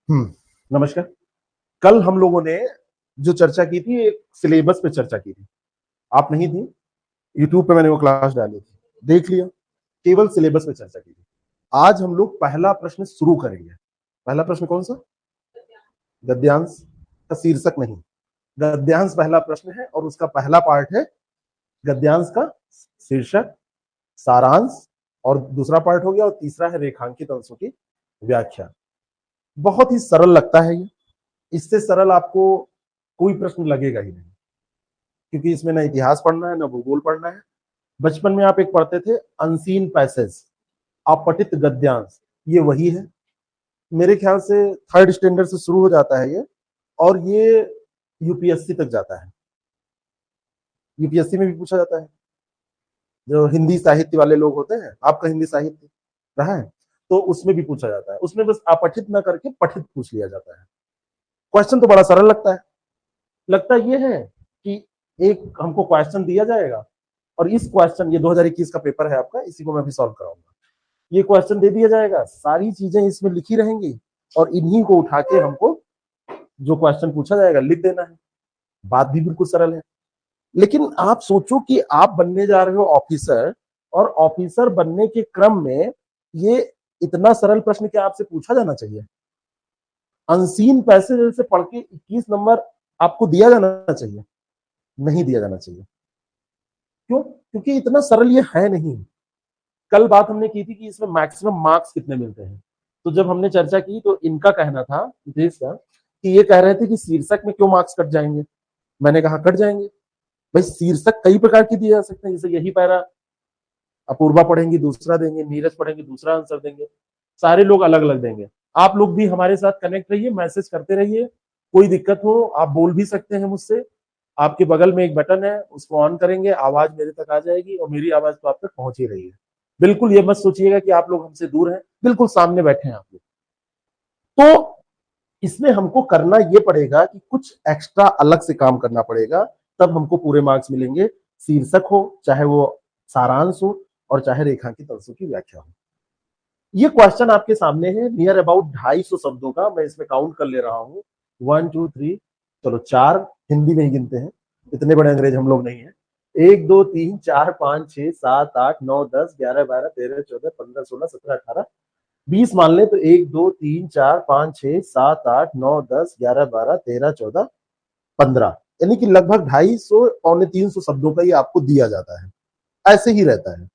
नमस्कार। कल हम लोगों ने जो चर्चा की थी एक सिलेबस पे चर्चा की थी। आप नहीं थी, यूट्यूब पे मैंने वो क्लास डाली थी, देख लिया। केवल सिलेबस पे चर्चा की थी। आज हम लोग पहला प्रश्न शुरू करेंगे। पहला प्रश्न कौन सा? गद्यांश का शीर्षक नहीं, गद्यांश पहला प्रश्न है और उसका पहला पार्ट है गद्यांश का शीर्षक, सारांश, और दूसरा पार्ट हो गया, और तीसरा है रेखांकित अंशों की व्याख्या। बहुत ही सरल लगता है ये, इससे सरल आपको कोई प्रश्न लगेगा ही नहीं, क्योंकि इसमें ना इतिहास पढ़ना है ना भूगोल पढ़ना है। बचपन में आप एक पढ़ते थे अनसीन पैसेज, अपठित गद्यांश, ये वही है। मेरे ख्याल से थर्ड स्टैंडर्ड से शुरू हो जाता है ये, और ये यूपीएससी तक जाता है। यूपीएससी में भी पूछा जाता है। जो हिंदी साहित्य वाले लोग होते हैं, आपका हिंदी साहित्य रहा है, तो उसमें भी पूछा जाता है। उसमें बस अपठित ना करके पठित पूछ लिया जाता है। क्वेश्चन तो बड़ा सरल लगता है। लगता ये है कि एक हमको क्वेश्चन दिया जाएगा, और इस क्वेश्चन, ये 2021 का पेपर है आपका, इसी को मैं भी सॉल्व कराऊंगा। ये क्वेश्चन दे दिया जाएगा, सारी चीजें इसमें लिखी रहेंगी, और इन्हीं को उठा के हमको जो क्वेश्चन पूछा जाएगा लिख देना है। बात भी बिल्कुल सरल है। लेकिन आप सोचो कि आप बनने जा रहे हो ऑफिसर, और ऑफिसर बनने के क्रम में ये इतना सरल प्रश्न क्या आपसे पूछा जाना चाहिए? अनसीन पैसेज से पढ़ के 21 नंबर आपको दिया जाना चाहिए? नहीं दिया जाना चाहिए। क्यों? क्योंकि इतना सरल ये है नहीं। कल बात हमने की थी कि इसमें मैक्सिमम मार्क्स कितने मिलते हैं। तो जब हमने चर्चा की तो इनका कहना था, देश का, कि ये कह रहे थे कि शीर्षक में क्यों मार्क्स कट जाएंगे। मैंने कहा कट जाएंगे भाई, शीर्षक कई प्रकार की दिए जा सकते हैं। जैसे यही पैरा अपूर्वा पढ़ेंगी दूसरा देंगे, नीरज पढ़ेंगे दूसरा आंसर देंगे, सारे लोग अलग अलग देंगे। आप लोग भी हमारे साथ कनेक्ट रहिए, मैसेज करते रहिए। कोई दिक्कत हो आप बोल भी सकते हैं मुझसे। आपके बगल में एक बटन है, उसको ऑन करेंगे, आवाज मेरे तक आ जाएगी, और मेरी आवाज तो आप तक पहुंच ही रही है। बिल्कुल ये मत सोचिएगा कि आप लोग हमसे दूर हैं, बिल्कुल सामने बैठे हैं आप लोग। तो इसमें हमको करना ये पड़ेगा कि कुछ एक्स्ट्रा अलग से काम करना पड़ेगा, तब हमको पूरे मार्क्स मिलेंगे। शीर्षक हो, चाहे वो सारांश हो, और चाहे रेखांकित अंशों की व्याख्या हो। ये क्वेश्चन आपके सामने है, नियर अबाउट 250 शब्दों का। मैं इसमें काउंट कर ले रहा हूँ, 1 2 3, चलो 4 हिंदी में ही गिनते हैं, इतने बड़े अंग्रेज हम लोग नहीं है। 1 2 3 4 5 6 7 8 9 10 11 12 13 14 15 16 17 18 20 मान ले तो 1 2 3 4 5 6 7 8 9 10 11 12 13 14 15, यानी कि लगभग 250 350 शब्दों का ये आपको दिया जाता है। ऐसे ही रहता है,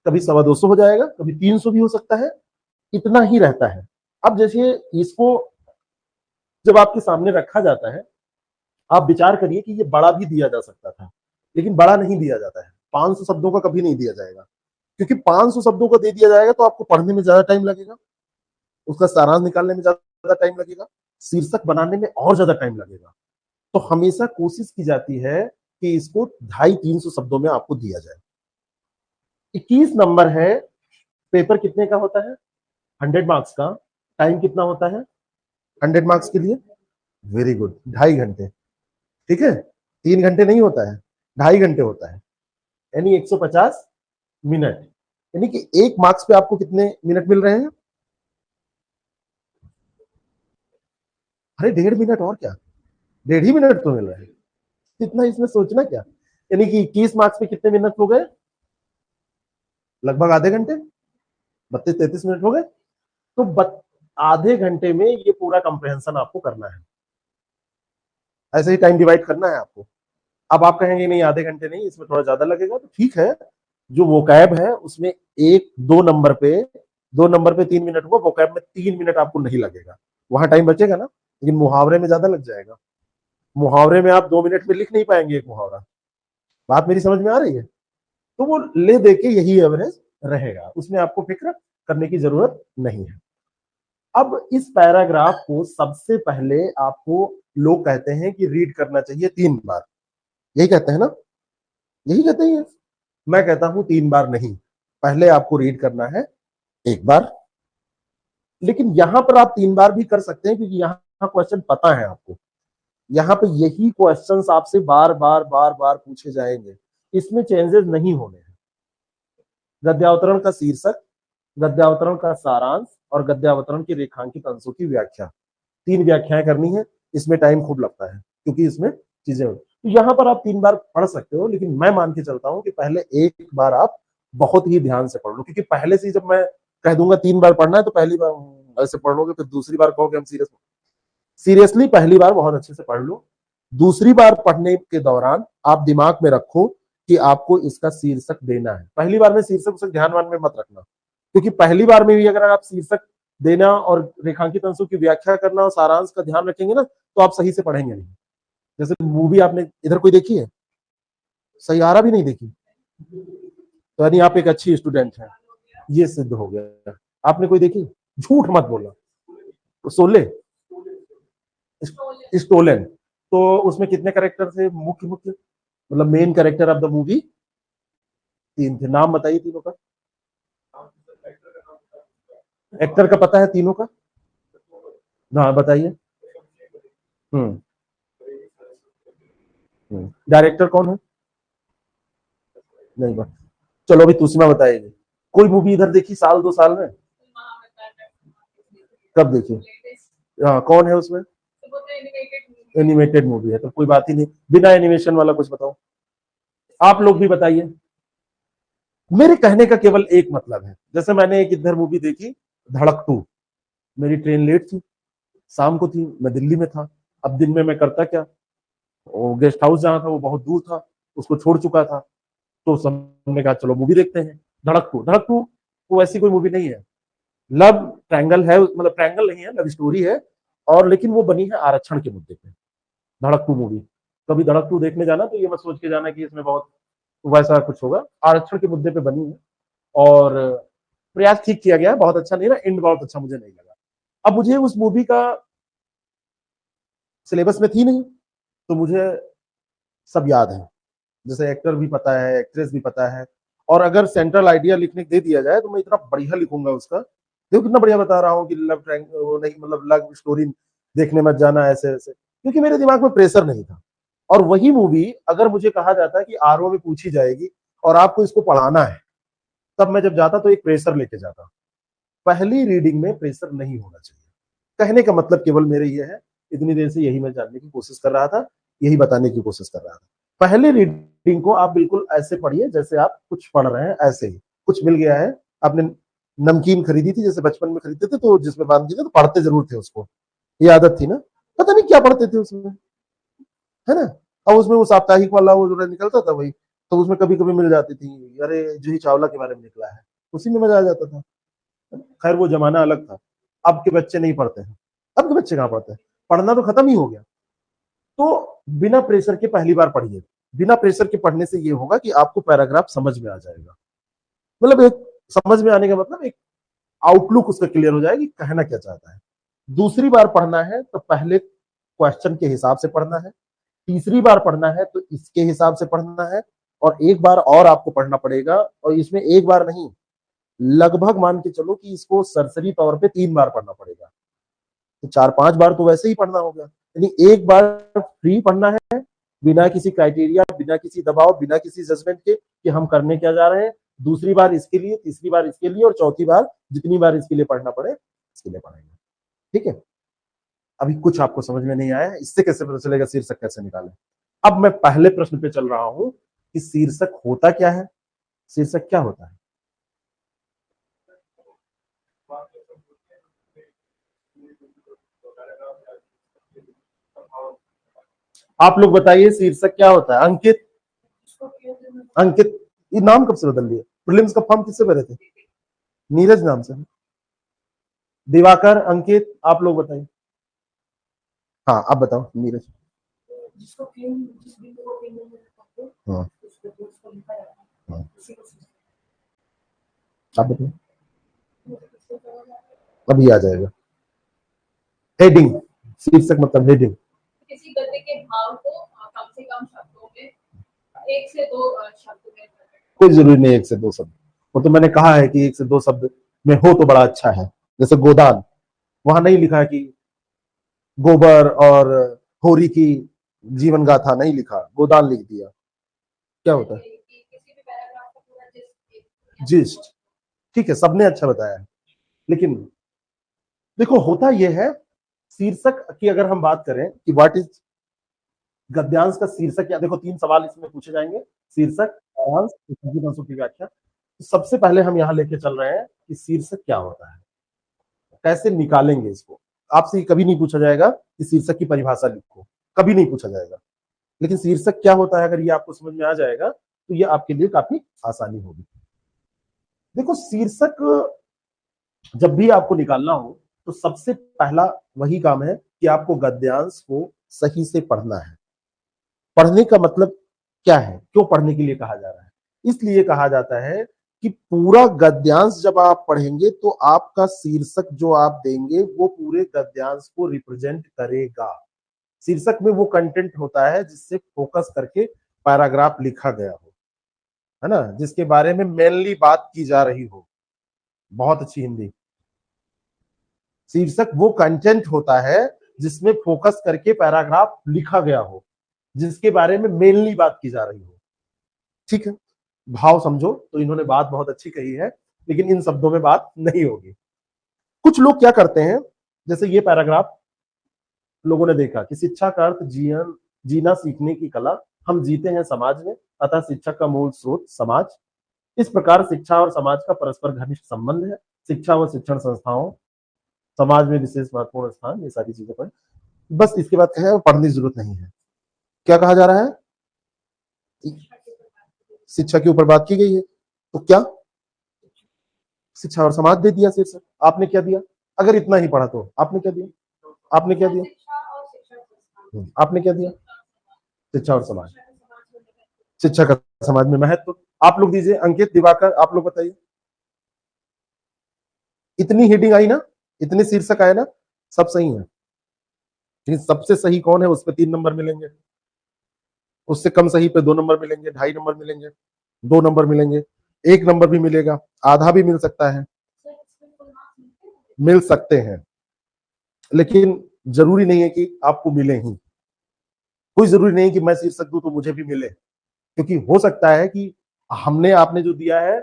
कभी 125 हो जाएगा, कभी 300 भी हो सकता है, इतना ही रहता है। अब जैसे इसको जब आपके सामने रखा जाता है, आप विचार करिए कि ये बड़ा भी दिया जा सकता था, लेकिन बड़ा नहीं दिया जाता है। 500 शब्दों का कभी नहीं दिया जाएगा, क्योंकि 500 शब्दों का दे दिया जाएगा तो आपको पढ़ने में ज्यादा टाइम लगेगा, उसका सारांश निकालने में ज्यादा टाइम लगेगा, शीर्षक बनाने में और ज्यादा टाइम लगेगा। तो हमेशा कोशिश की जाती है कि इसको 250-300 शब्दों में आपको दिया जाए। 21 नंबर है। पेपर कितने का होता है? 100 मार्क्स का। टाइम कितना होता है 100 मार्क्स के लिए? वेरी गुड, 2.5 घंटे। ठीक है, 3 घंटे नहीं होता है, 2.5 घंटे होता है, यानी 150 मिनट। यानी कि 1 मार्क्स पे आपको कितने मिनट मिल रहे हैं? अरे 1.5 मिनट, और क्या, 1.5 ही मिनट तो मिल रहे हैं। इतना इसमें सोचना क्या। यानी कि 21 मार्क्स पे कितने मिनट हो गए? लगभग आधे घंटे, 32-33 मिनट हो गए। तो आधे घंटे में ये पूरा कंप्रेहेंशन आपको करना है। ऐसे ही टाइम डिवाइड करना है आपको। अब आप कहेंगे नहीं आधे घंटे नहीं, इसमें थोड़ा ज्यादा लगेगा, तो ठीक है। जो वोकैब है उसमें 2 नंबर पे 3 मिनट हुआ, वोकैब में 3 मिनट आपको नहीं लगेगा, वहां टाइम बचेगा ना। लेकिन मुहावरे में ज्यादा लग जाएगा। मुहावरे में आप 2 मिनट में लिख नहीं पाएंगे एक मुहावरा। बात मेरी समझ में आ रही है? तो वो ले दे के यही एवरेज रहेगा, उसमें आपको फिक्र करने की जरूरत नहीं है। अब इस पैराग्राफ को सबसे पहले आपको लोग कहते हैं कि रीड करना चाहिए 3 बार। यही कहते हैं ना? यही कहते हैं। मैं कहता हूं 3 बार नहीं, पहले आपको रीड करना है 1 बार। लेकिन यहां पर आप 3 बार भी कर सकते हैं, क्योंकि यहां क्वेश्चन पता है आपको। यहाँ पे यही क्वेश्चंस आपसे बार बार बार बार पूछे जाएंगे, इसमें चेंजेस नहीं होने हैं। गद्यावतरण का शीर्षक, गद्यावतरण का सारांश, और गद्यावतरण के रेखांकित अंशों की व्याख्या। 3 व्याख्याएं करनी है, इसमें टाइम खूब लगता है क्योंकि इसमें चीजें होती। तो यहाँ पर आप 3 बार पढ़ सकते हो, लेकिन मैं मान के चलता हूँ कि पहले एक बार आप बहुत ही ध्यान से पढ़ लो, क्योंकि पहले से जब मैं कह दूंगा 3 बार पढ़ना है तो पहली बार ऐसे पढ़ लोगे, फिर दूसरी बार कहोगे हम सीरियसली पहली बार बहुत अच्छे से पढ़ लो। दूसरी बार पढ़ने के दौरान आप दिमाग में रखो कि आपको इसका शीर्षक देना है। पहली बार में शीर्षक उसे ध्यान में मत रखना, क्योंकि पहली बार में भी अगर आप शीर्षक देना और रेखांकित अंशों की व्याख्या करना और सारांश का ध्यान रखेंगे ना, तो आप सही से पढ़ेंगे नहीं। जैसे मूवी आपने इधर कोई देखी है, सैयारा भी नहीं देखी, तो यानी आप एक अच्छी स्टूडेंट हैं, ये सिद्ध हो गया। आपने कोई देखी? झूठ मत बोलना। तो शोले, स्टोलन, तो उसमें कितने कैरेक्टर थे मुख्य मुख्य, मतलब main character of the movie? 3 थे। नाम बताइए तीनों का। एक्टर का पता है तीनों का? हाँ बताइए। हम्म। डायरेक्टर कौन है? नहीं बात। चलो अभी तुष्मा बताएगी। कोई मूवी इधर देखी साल 2 साल में? कब देखी? हाँ, कौन है उसमें? एनिमेटेड मूवी है तो कोई बात ही नहीं, बिना एनिमेशन वाला कुछ बताओ। आप लोग भी बताइए। मेरे कहने का केवल एक मतलब है, जैसे मैंने एक इधर मूवी देखी धड़क 2, मेरी ट्रेन लेट थी, शाम को थी, मैं दिल्ली में था। अब दिन में मैं करता क्या, वो गेस्ट हाउस जहाँ था वो बहुत दूर था, उसको छोड़ चुका था। तो सबने कहा चलो मूवी देखते हैं। धड़क 2, धड़क 2 वो ऐसी कोई मूवी नहीं है, लव ट्रायंगल है, मतलब ट्रायंगल नहीं है, लव स्टोरी है, और लेकिन वो बनी है आरक्षण के मुद्दे पे। धड़क 2 मूवी, कभी धड़क 2 देखने जाना तो ये मत सोच के जाना कि इसमें बहुत वैसा कुछ होगा, आरक्षण के मुद्दे पे बनी है। और प्रयास ठीक किया गया है, बहुत अच्छा नहीं ना, एंड बहुत अच्छा मुझे नहीं लगा। अब मुझे उस मूवी का सिलेबस में थी नहीं, तो मुझे सब याद है, जैसे एक्टर भी पता है, एक्ट्रेस भी पता है। और अगर सेंट्रल आइडिया लिखने दे दिया जाए तो मैं इतना बढ़िया लिखूंगा उसका। देखो कितना बढ़िया बता रहा हूँ कि लव ट्रैंग वो नहीं, मतलब लव स्टोरी देखने मत जाना ऐसे ऐसे, क्योंकि मेरे दिमाग में प्रेशर नहीं था। और वही मूवी अगर मुझे कहा जाता है कि आरओ में पूछी जाएगी और आपको इसको पढ़ाना है, तब मैं जब जाता तो एक प्रेशर लेके जाता। पहली रीडिंग में प्रेशर नहीं होना चाहिए। कहने का मतलब केवल मेरे ये है, इतनी देर से यही मैं जानने की कोशिश कर रहा था, यही बताने की कोशिश कर रहा था। पहली रीडिंग को आप बिल्कुल ऐसे पढ़िए जैसे आप कुछ पढ़ रहे हैं, ऐसे ही कुछ मिल गया है, आपने नमकीन खरीदी थी जैसे बचपन में खरीदते थे, तो जिसमें बांध दिए थे तो पढ़ते जरूर थे उसको, ये आदत थी ना। पता नहीं क्या पढ़ते थे उसमें, है ना। और उसमें वो साप्ताहिक वाला वो जो निकलता था वही, तो उसमें कभी कभी मिल जाती थी, अरे जूही चावला के बारे में निकला है, उसी में मजा आ जाता था। खैर वो जमाना अलग था, अब के बच्चे नहीं पढ़ते हैं। अब के बच्चे कहाँ पढ़ते हैं, पढ़ना तो खत्म ही हो गया। तो बिना प्रेशर के पहली बार पढ़िए। बिना प्रेशर के पढ़ने से ये होगा कि आपको पैराग्राफ समझ में आ जाएगा, मतलब एक समझ में आने का मतलब एक आउटलुक उसका क्लियर हो जाएगी कहना क्या चाहता है। दूसरी बार पढ़ना है तो पहले क्वेश्चन के हिसाब से पढ़ना है, तीसरी बार पढ़ना है तो इसके हिसाब से पढ़ना है, और एक बार और आपको पढ़ना पड़ेगा, और इसमें एक बार नहीं, लगभग मान के चलो कि इसको सरसरी तौर पे 3 बार पढ़ना पड़ेगा। तो 4-5 बार तो वैसे ही पढ़ना होगा, यानी एक बार फ्री पढ़ना है, बिना किसी क्राइटेरिया, बिना किसी दबाव, बिना किसी जजमेंट के कि हम करने क्या जा रहे हैं। दूसरी बार इसके लिए, तीसरी बार इसके लिए, और चौथी बार जितनी बार इसके लिए पढ़ना पड़े इसके लिए पढ़ेंगे। ठीक है। अभी कुछ आपको समझ में नहीं आया, इससे कैसे पता चलेगा शीर्षक कैसे निकाले। अब मैं पहले प्रश्न पे चल रहा हूं कि शीर्षक होता क्या है। शीर्षक क्या होता है? आप लोग बताइए शीर्षक क्या होता है। अंकित, अंकित, ये नाम कब से बदल दिया? प्रीलिम्स का फॉर्म किससे भरे थे? नीरज नाम से। दिवाकर, अंकित, आप लोग बताइए। हाँ आप बताओ नीरज। हाँ, हाँ, आप बताओ। अभी आ जाएगा। हेडिंग, शीर्षक मतलब हेडिंग। किसी गद्य के भाव को कम से कम शब्दों में, 1 से 2 शब्द में, कोई जरूरी नहीं 1 से 2 शब्द, वो तो मैंने कहा है कि 1 से 2 शब्द में हो तो बड़ा अच्छा है। जैसे गोदान, वहां नहीं लिखा है कि गोबर और होरी की जीवन गाथा, नहीं लिखा, गोदान लिख दिया। क्या होता है? जिस्ट। ठीक है, सबने अच्छा बताया है, लेकिन देखो होता यह है, शीर्षक की अगर हम बात करें कि व्हाट इज गद्यांश का शीर्षक क्या, देखो 3 सवाल इसमें पूछे जाएंगे, शीर्षक, सारांश, रेखांकित की व्याख्या। तो सबसे पहले हम यहाँ लेके चल रहे हैं कि शीर्षक क्या होता है, कैसे निकालेंगे इसको। आपसे कभी नहीं पूछा जाएगा कि शीर्षक की परिभाषा लिखो, कभी नहीं पूछा जाएगा, लेकिन शीर्षक क्या होता है अगर ये आपको समझ में आ जाएगा तो ये आपके लिए काफी आसानी होगी। देखो शीर्षक जब भी आपको निकालना हो तो सबसे पहला वही काम है कि आपको गद्यांश को सही से पढ़ना है। पढ़ने का मतलब क्या है, क्यों पढ़ने के लिए कहा जा रहा है? इसलिए कहा जाता है कि पूरा गद्यांश जब आप पढ़ेंगे तो आपका शीर्षक जो आप देंगे वो पूरे गद्यांश को रिप्रेजेंट करेगा। शीर्षक में वो कंटेंट होता है जिससे फोकस करके पैराग्राफ लिखा गया हो, है ना, जिसके बारे में मेनली बात की जा रही हो। बहुत अच्छी हिंदी। शीर्षक वो कंटेंट होता है जिसमें फोकस करके पैराग्राफ लिखा गया हो, जिसके बारे में मेनली बात की जा रही हो। ठीक है, भाव समझो। तो इन्होंने बात बहुत अच्छी कही है, लेकिन इन शब्दों में बात नहीं होगी। कुछ लोग क्या करते हैं, जैसे ये पैराग्राफ लोगों ने देखा कि शिक्षा का अर्थ जीना सीखने की कला, हम जीते हैं समाज में, अतः शिक्षा का मूल स्रोत समाज। इस प्रकार शिक्षा और समाज का परस्पर घनिष्ठ संबंध है। शिक्षा व शिक्षण संस्थाओं समाज में विशेष महत्वपूर्ण स्थान, ये सारी चीजें पढ़े। बस इसके बाद कहे पढ़ने की जरूरत नहीं है। क्या कहा जा रहा है? शिक्षा के ऊपर बात की गई है, तो क्या शिक्षा और समाज दे दिया शीर्षक। आपने क्या दिया? अगर इतना ही पढ़ा तो आपने क्या दिया? आपने क्या दिया? आपने क्या दिया? शिक्षा और समाज। शिक्षा का समाज में महत्व। आप लोग दीजिए, अंकित, दिवाकर, आप लोग बताइए। इतनी हेडिंग आई ना, इतने शीर्षक आए ना, सब सही है, लेकिन सबसे सही कौन है उस पर 3 नंबर मिलेंगे, उससे कम सही पे 2 नंबर मिलेंगे, 2.5 नंबर मिलेंगे, 2 नंबर मिलेंगे, 1 नंबर भी मिलेगा, आधा भी मिल सकता है, मिल सकते हैं, लेकिन जरूरी नहीं है कि आपको मिले ही। कोई जरूरी नहीं कि मैं शीर्षक दूं तो मुझे भी मिले, क्योंकि हो सकता है कि हमने आपने जो दिया है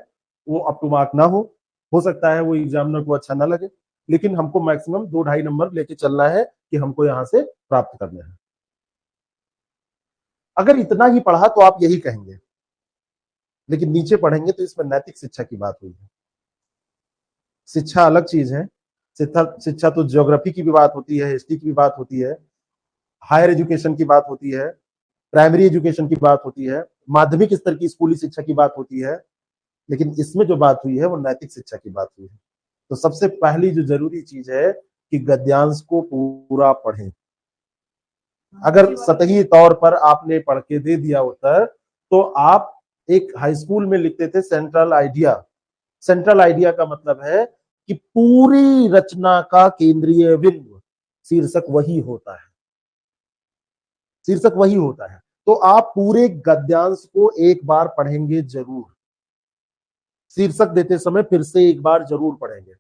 वो अप टू मार्क ना हो सकता है वो एग्जामिनर को अच्छा ना लगे, लेकिन हमको मैक्सिमम 2-2.5 नंबर लेके चलना है कि हमको यहां से प्राप्त करने हैं। अगर इतना ही पढ़ा तो आप यही कहेंगे, लेकिन नीचे पढ़ेंगे तो इसमें नैतिक शिक्षा की बात हुई है। शिक्षा अलग चीज है। शिक्षा तो ज्योग्राफी की भी बात होती है, हिस्ट्री की भी बात होती है, हायर एजुकेशन की बात होती है, प्राइमरी एजुकेशन की बात होती है, माध्यमिक स्तर की स्कूली शिक्षा की बात होती है, लेकिन इसमें जो बात हुई है वो नैतिक शिक्षा की बात हुई है। तो सबसे पहली जो जरूरी चीज है कि गद्यांश को पूरा पढ़ें। अगर सतही तौर पर आपने पढ़ के दे दिया उत्तर, तो आप एक हाई स्कूल में लिखते थे सेंट्रल आइडिया। सेंट्रल आइडिया का मतलब है कि पूरी रचना का केंद्रीय बिंदु शीर्षक वही होता है। शीर्षक वही होता है। तो आप पूरे गद्यांश को एक बार पढ़ेंगे जरूर, शीर्षक देते समय फिर से एक बार जरूर पढ़ेंगे।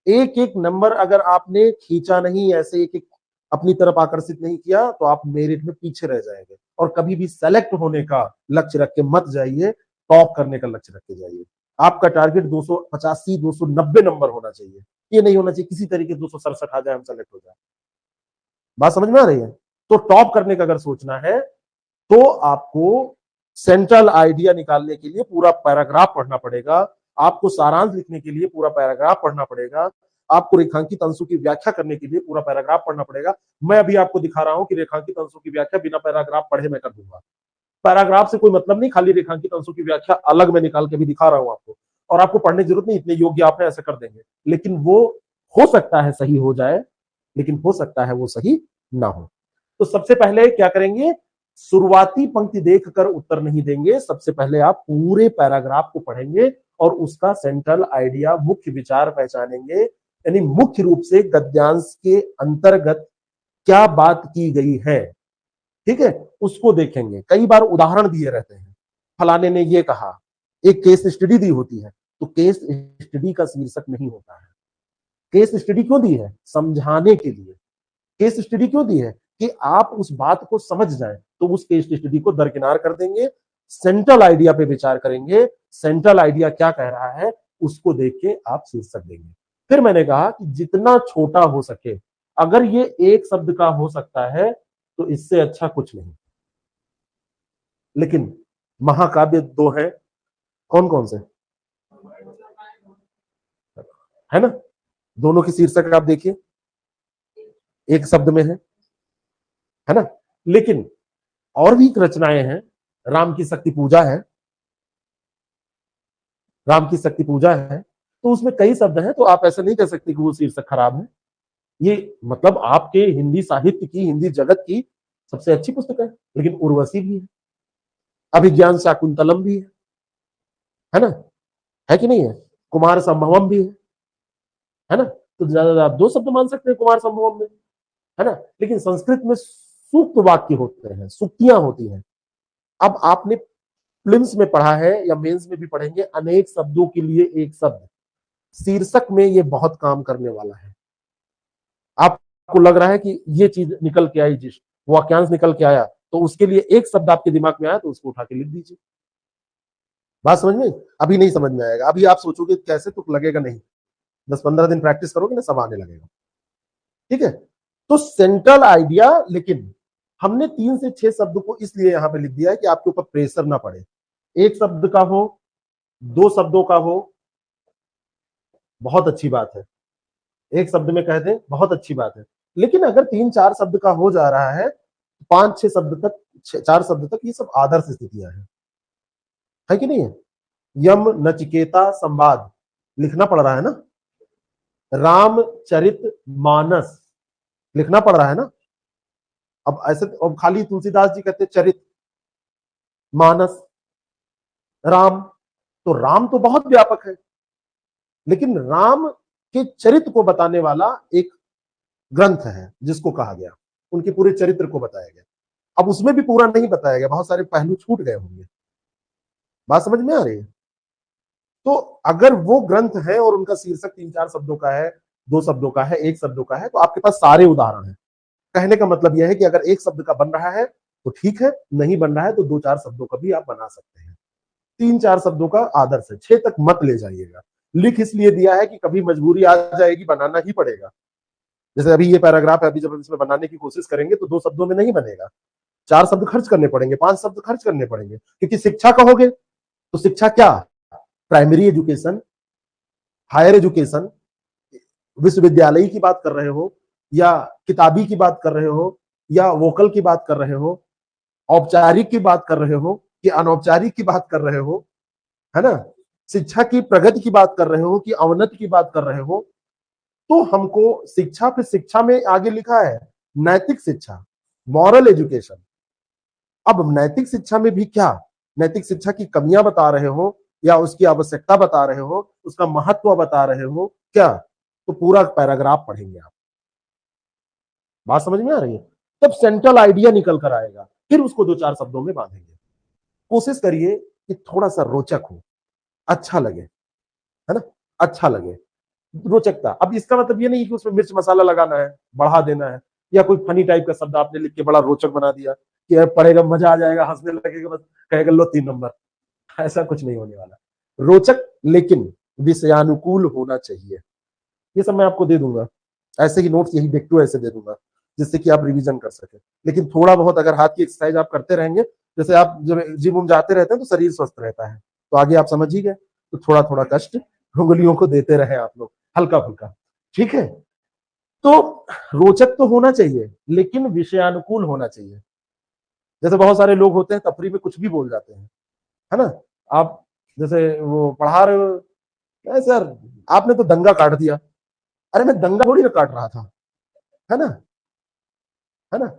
एक एक नंबर अगर आपने खींचा नहीं, ऐसे एक एक अपनी तरफ आकर्षित नहीं किया, तो आप मेरिट में पीछे रह जाएंगे। और कभी भी सेलेक्ट होने का लक्ष्य रख के मत जाइए, टॉप करने का लक्ष्य रख के जाइए। आपका टारगेट 285 290 नंबर होना चाहिए, ये नहीं होना चाहिए किसी तरीके 267 आ जाए हम सेलेक्ट हो जाए। बात समझ में आ रही है? तो टॉप करने का अगर सोचना है तो आपको सेंट्रल आइडिया निकालने के लिए पूरा पैराग्राफ पढ़ना पड़ेगा, आपको सारांश लिखने के लिए पूरा पैराग्राफ पढ़ना पड़ेगा, आपको रेखांकित अंशों की व्याख्या करने के लिए पूरा पैराग्राफ पढ़ना पड़ेगा। मैं अभी आपको दिखा रहा हूं कि रेखांकित अंशों की व्याख्या बिना पैराग्राफ पढ़े मैं कर दूंगा। पैराग्राफ से कोई मतलब नहीं, खाली रेखांकित अंशों की व्याख्या अलग मैं निकाल के भी दिखा रहा हूं आपको, और आपको पढ़ने की जरूरत नहीं, इतने योग्य आप है, ऐसे कर देंगे। लेकिन वो हो सकता है सही हो जाए, लेकिन हो सकता है वो सही ना हो। तो सबसे पहले क्या करेंगे, शुरुआती पंक्ति देखकर उत्तर नहीं देंगे, सबसे पहले आप पूरे पैराग्राफ को पढ़ेंगे और उसका सेंट्रल आइडिया, मुख्य विचार पहचानेंगे, यानी मुख्य रूप से गद्यांश के अंतर्गत क्या बात की गई है, ठीक है, उसको देखेंगे। कई बार उदाहरण दिए रहते हैं, फलाने ने ये कहा, एक केस स्टडी दी होती है, तो केस स्टडी का शीर्षक नहीं होता है। केस स्टडी क्यों दी है? समझाने के लिए। केस स्टडी क्यों दी है? कि आप उस बात को समझ जाएं, तो उस केस स्टडी को दरकिनार कर देंगे, सेंट्रल आइडिया पे विचार करेंगे, सेंट्रल आइडिया क्या कह रहा है उसको देख के आप शीर्षक देंगे। फिर मैंने कहा कि जितना छोटा हो सके अगर ये एक शब्द का हो सकता है तो इससे अच्छा कुछ नहीं। लेकिन महाकाव्य दो है, कौन कौन से है ना, दोनों की शीर्षक आप देखिए एक शब्द में है ना। लेकिन और भी रचनाएं हैं, राम की शक्ति पूजा है, राम की शक्ति पूजा है, तो उसमें कई शब्द हैं, तो आप ऐसा नहीं कह सकते कि वो शीर्षक खराब है। ये मतलब आपके हिंदी साहित्य की, हिंदी जगत की सबसे अच्छी पुस्तक है। लेकिन उर्वशी भी है, अभिज्ञान शाकुंतलम भी है ना, है कि नहीं है, कुमार संभवम भी है ना। तो ज्यादा आप दो शब्द मान सकते हैं कुमार संभवम में, है ना। लेकिन संस्कृत में सूक्त वाक्य होते हैं, सूक्तियां होती हैं। अब आपने प्लिम्स में पढ़ा है या मेंस में भी पढ़ेंगे, अनेक शब्दों के लिए एक शब्द, शीर्षक में ये बहुत काम करने वाला है। आपको लग रहा है कि ये चीज निकल के आई, जिस वाक्यांश निकल के आया, तो उसके लिए एक शब्द आपके दिमाग में आया तो उसको उठा के लिख दीजिए। बात समझ में? अभी नहीं समझ में आएगा, अभी आप सोचोगे कैसे तो लगेगा नहीं, 10-15 दिन प्रैक्टिस करोगे ना, सब आने लगेगा। ठीक है, तो सेंट्रल आइडिया, लेकिन हमने 3 से 6 शब्द को इसलिए यहां पे लिख दिया है कि आपके ऊपर प्रेशर ना पड़े। एक शब्द का हो, 2 शब्दों का हो, बहुत अच्छी बात है, एक शब्द में कह दें बहुत अच्छी बात है। लेकिन अगर 3-4 शब्द का हो जा रहा है, 5-6 शब्द तक, 4 शब्द तक, ये सब आदर्श स्थितियां हैं, है कि नहीं है। यम नचिकेता संवाद लिखना पड़ रहा है ना, रामचरित मानस लिखना पड़ रहा है ना। अब ऐसे अब खाली तुलसीदास जी कहते चरित, मानस, राम, तो राम तो बहुत व्यापक है, लेकिन राम के चरित्र को बताने वाला एक ग्रंथ है जिसको कहा गया, उनके पूरे चरित्र को बताया गया। अब उसमें भी पूरा नहीं बताया गया, बहुत सारे पहलू छूट गए होंगे। बात समझ में आ रही है? तो अगर वो ग्रंथ है और उनका शीर्षक 3-4 शब्दों का है, 2 शब्दों का है, 1 शब्दों का है, तो आपके पास सारे उदाहरण है। कहने का मतलब यह है कि अगर 1 शब्द का बन रहा है तो ठीक है, नहीं बन रहा है तो 2-4 शब्दों का भी आप बना सकते हैं। 3-4 शब्दों का आदर्श है, 6 तक मत ले जाइएगा। लिख इसलिए दिया है कि कभी मजबूरी आ जाएगी, बनाना ही पड़ेगा। जैसे अभी ये पैराग्राफ है, अभी जब हम इसमें बनाने की कोशिश करेंगे तो 2 शब्दों में नहीं बनेगा, 4 शब्द खर्च करने पड़ेंगे, 5 शब्द खर्च करने पड़ेंगे, क्योंकि शिक्षा कहोगे तो शिक्षा क्या, प्राइमरी एजुकेशन, हायर एजुकेशन, विश्वविद्यालय की बात कर रहे हो, या किताबी की बात कर रहे हो, या वोकल की बात कर रहे हो, औपचारिक की बात कर रहे हो कि अनौपचारिक की बात कर रहे हो, है ना, शिक्षा की प्रगति की बात कर रहे हो कि अवनति की बात कर रहे हो। तो हमको शिक्षा पे, शिक्षा में आगे लिखा है नैतिक शिक्षा, मॉरल एजुकेशन। अब नैतिक शिक्षा में भी क्या, नैतिक शिक्षा की कमियां बता रहे हो या उसकी आवश्यकता बता रहे हो, उसका महत्व बता रहे हो क्या, तो पूरा पैराग्राफ पढ़ेंगे आप। बात समझ में आ रही है? तब सेंट्रल आइडिया निकल कर आएगा, फिर उसको 2-4 शब्दों में बांधेंगे। कोशिश करिए कि थोड़ा सा रोचक हो, अच्छा लगे, है ना, अच्छा लगे, रोचकता। अब इसका मतलब ये नहीं कि उसमें मिर्च मसाला लगाना है, बढ़ा देना है, या कोई फनी टाइप का शब्द आपने लिख के बड़ा रोचक बना दिया कि पढ़ेगा मजा आ जाएगा, हंसने लगेगा, बस कहेगा लो 3 नंबर। ऐसा कुछ नहीं होने वाला। रोचक लेकिन विषयानुकूल होना चाहिए। ये सब मैं आपको दे दूंगा, ऐसे ही नोट्स यही डिक्टो ऐसे दे दूंगा, जिससे कि आप रिवीजन कर सके। लेकिन थोड़ा बहुत अगर हाथ की एक्सरसाइज आप करते रहेंगे, जैसे आप जब जिम उम जाते रहते हैं तो शरीर स्वस्थ रहता है, तो आगे आप समझ ही गए। तो थोड़ा थोड़ा कष्ट उंगलियों को देते रहे आप लोग, हल्का फुल्का, ठीक है। तो रोचक तो होना चाहिए, लेकिन विषयानुकूल होना चाहिए। जैसे बहुत सारे लोग होते हैं तफरी में कुछ भी बोल जाते हैं, है ना। आप जैसे वो पढ़ा रहे हो, सर आपने तो दंगा काट दिया, अरे मैं दंगा थोड़ी ना काट रहा था, है ना, है ना।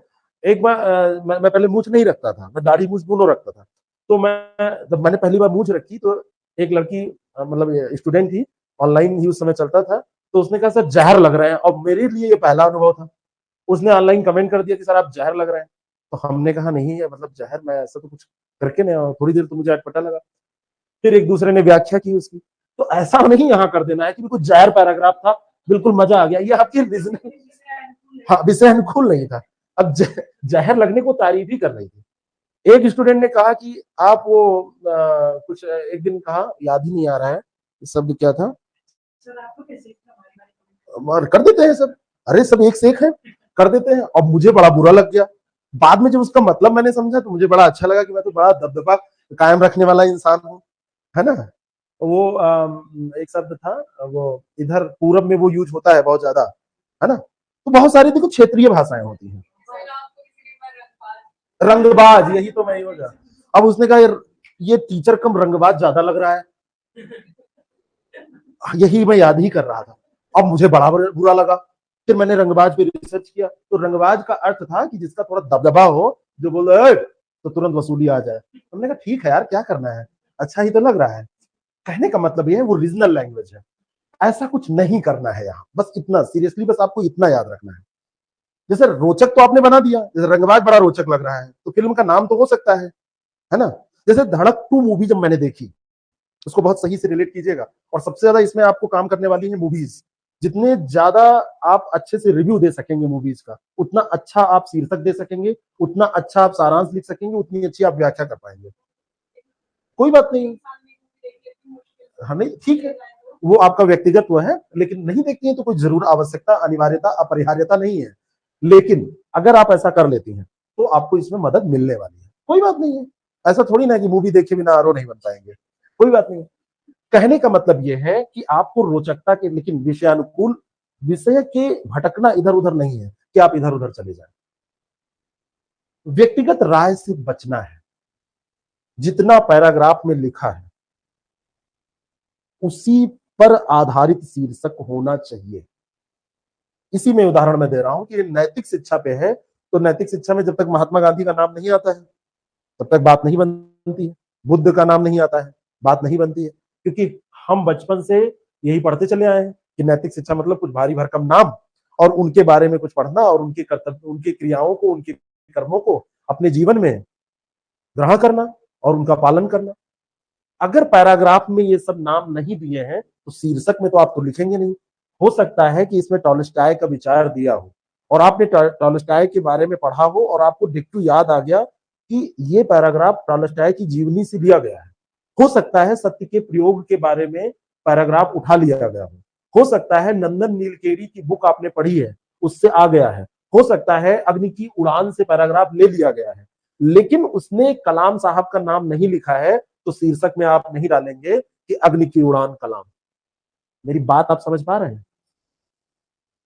एक बार मैं पहले मूछ नहीं रखता था, मैं दाढ़ी मूछ दोनों रखता था। तो मैं जब मैंने पहली बार मूछ रखी तो एक लड़की, मतलब स्टूडेंट थी, ऑनलाइन ही उस समय चलता था, तो उसने कहा सर जहर लग रहे हैं, और मेरे लिए ये पहला अनुभव था। उसने ऑनलाइन कमेंट कर दिया कि सर आप जहर लग रहे हैं। तो हमने कहा नहीं है, मतलब जहर, मैं ऐसा तो कुछ करके नहीं, थोड़ी देर तो मुझे अटपटा लगा। फिर एक दूसरे ने व्याख्या की उसकी। तो ऐसा नहीं यहाँ कर देना है कि कुछ जहर पैराग्राफ था, बिल्कुल मजा आ गया, ये आपकी रीजनिंग, हाँ, विषय अनुकूल नहीं था। अब जहर लगने को तारीफ ही कर रही थी। एक स्टूडेंट ने कहा कि आप वो कुछ एक दिन कहा, याद ही नहीं आ रहा है शब्द क्या था, और कर देते हैं सब, अरे सब एक से एक है, कर देते हैं। और मुझे बड़ा बुरा लग गया। बाद में जब उसका मतलब मैंने समझा तो मुझे बड़ा अच्छा लगा कि मैं तो बड़ा दबदबा कायम रखने वाला इंसान हूँ, है ना। वो एक शब्द था, वो इधर पूरब में वो यूज होता है बहुत ज्यादा, है ना। तो बहुत सारी देखो क्षेत्रीय भाषाएं होती हैं। रंगबाज, यही तो मैं ही हो गया। अब उसने कहा ये टीचर कम रंगबाज ज्यादा लग रहा है, यही मैं याद ही कर रहा था। अब मुझे बड़ा बुरा लगा। फिर मैंने रंगबाज पे रिसर्च किया, तो रंगबाज का अर्थ था कि जिसका थोड़ा दबदबा हो, जो बोले तो तुरंत वसूली आ जाए। हमने कहा ठीक है यार, क्या करना है, अच्छा ही तो लग रहा है। कहने का मतलब ये है वो रीजनल लैंग्वेज है, ऐसा कुछ नहीं करना है यहाँ, बस इतना सीरियसली, बस आपको इतना याद रखना है। जैसे रोचक तो आपने बना दिया, जैसे रंगबाज बड़ा रोचक लग रहा है, तो फिल्म का नाम तो हो सकता है ना। जैसे धड़क 2 मूवी जब मैंने देखी, उसको बहुत सही से रिलेट कीजिएगा। और सबसे ज्यादा इसमें आपको काम करने वाली है मूवीज। जितने ज्यादा आप अच्छे से रिव्यू दे सकेंगे मूवीज का, उतना अच्छा आप शीर्षक दे सकेंगे, उतना अच्छा आप सारांश लिख सकेंगे, उतनी अच्छी आप व्याख्या कर पाएंगे। कोई बात नहीं, हमें ठीक है, वो आपका व्यक्तिगत वो है, लेकिन नहीं देखती है तो कोई जरूर आवश्यकता, अनिवार्यता, अपरिहार्यता नहीं है। लेकिन अगर आप ऐसा कर लेती हैं तो आपको इसमें मदद मिलने वाली है। कोई बात नहीं है, ऐसा थोड़ी ना कि मूवी देखे बिना आरओ नहीं बन पाएंगे। कोई बात नहीं। कहने का मतलब यह है कि आपको रोचकता के, लेकिन विषयानुकूल विषय के भटकना इधर उधर नहीं है कि आप इधर उधर चले जाएं। व्यक्तिगत राय से बचना है। जितना पैराग्राफ में लिखा है उसी पर आधारित शीर्षक होना चाहिए। इसी में उदाहरण मैं दे रहा हूं कि नैतिक शिक्षा पे है, तो नैतिक शिक्षा में जब तक महात्मा गांधी का नाम नहीं आता है तब तक बात नहीं बनती है। बुद्ध का नाम नहीं आता है, बात नहीं बनती है, क्योंकि हम बचपन से यही पढ़ते चले आए हैं कि नैतिक शिक्षा मतलब कुछ भारी भरकम नाम और उनके बारे में कुछ पढ़ना और उनके कर्तव्य, उनकी क्रियाओं को, उनके कर्मों को अपने जीवन में ग्रहण करना और उनका पालन करना। अगर पैराग्राफ में ये सब नाम नहीं दिए हैं तो शीर्षक में तो आप तो लिखेंगे नहीं। हो सकता है कि इसमें टॉलस्टॉय का विचार दिया हो और आपने टॉलस्टॉय के बारे में पढ़ा हो और आपको डिट्टू याद आ गया कि ये पैराग्राफ टॉलस्टॉय की जीवनी से लिया गया है। हो सकता है सत्य के प्रयोग के बारे में पैराग्राफ उठा लिया गया हो सकता है नंदन नीलकेरी की बुक आपने पढ़ी है उससे आ गया है, हो सकता है अग्नि की उड़ान से पैराग्राफ ले लिया गया है, लेकिन उसने कलाम साहब का नाम नहीं लिखा है, तो शीर्षक में आप नहीं डालेंगे कि अग्नि की उड़ान कलाम। मेरी बात आप समझ पा रहे हैं।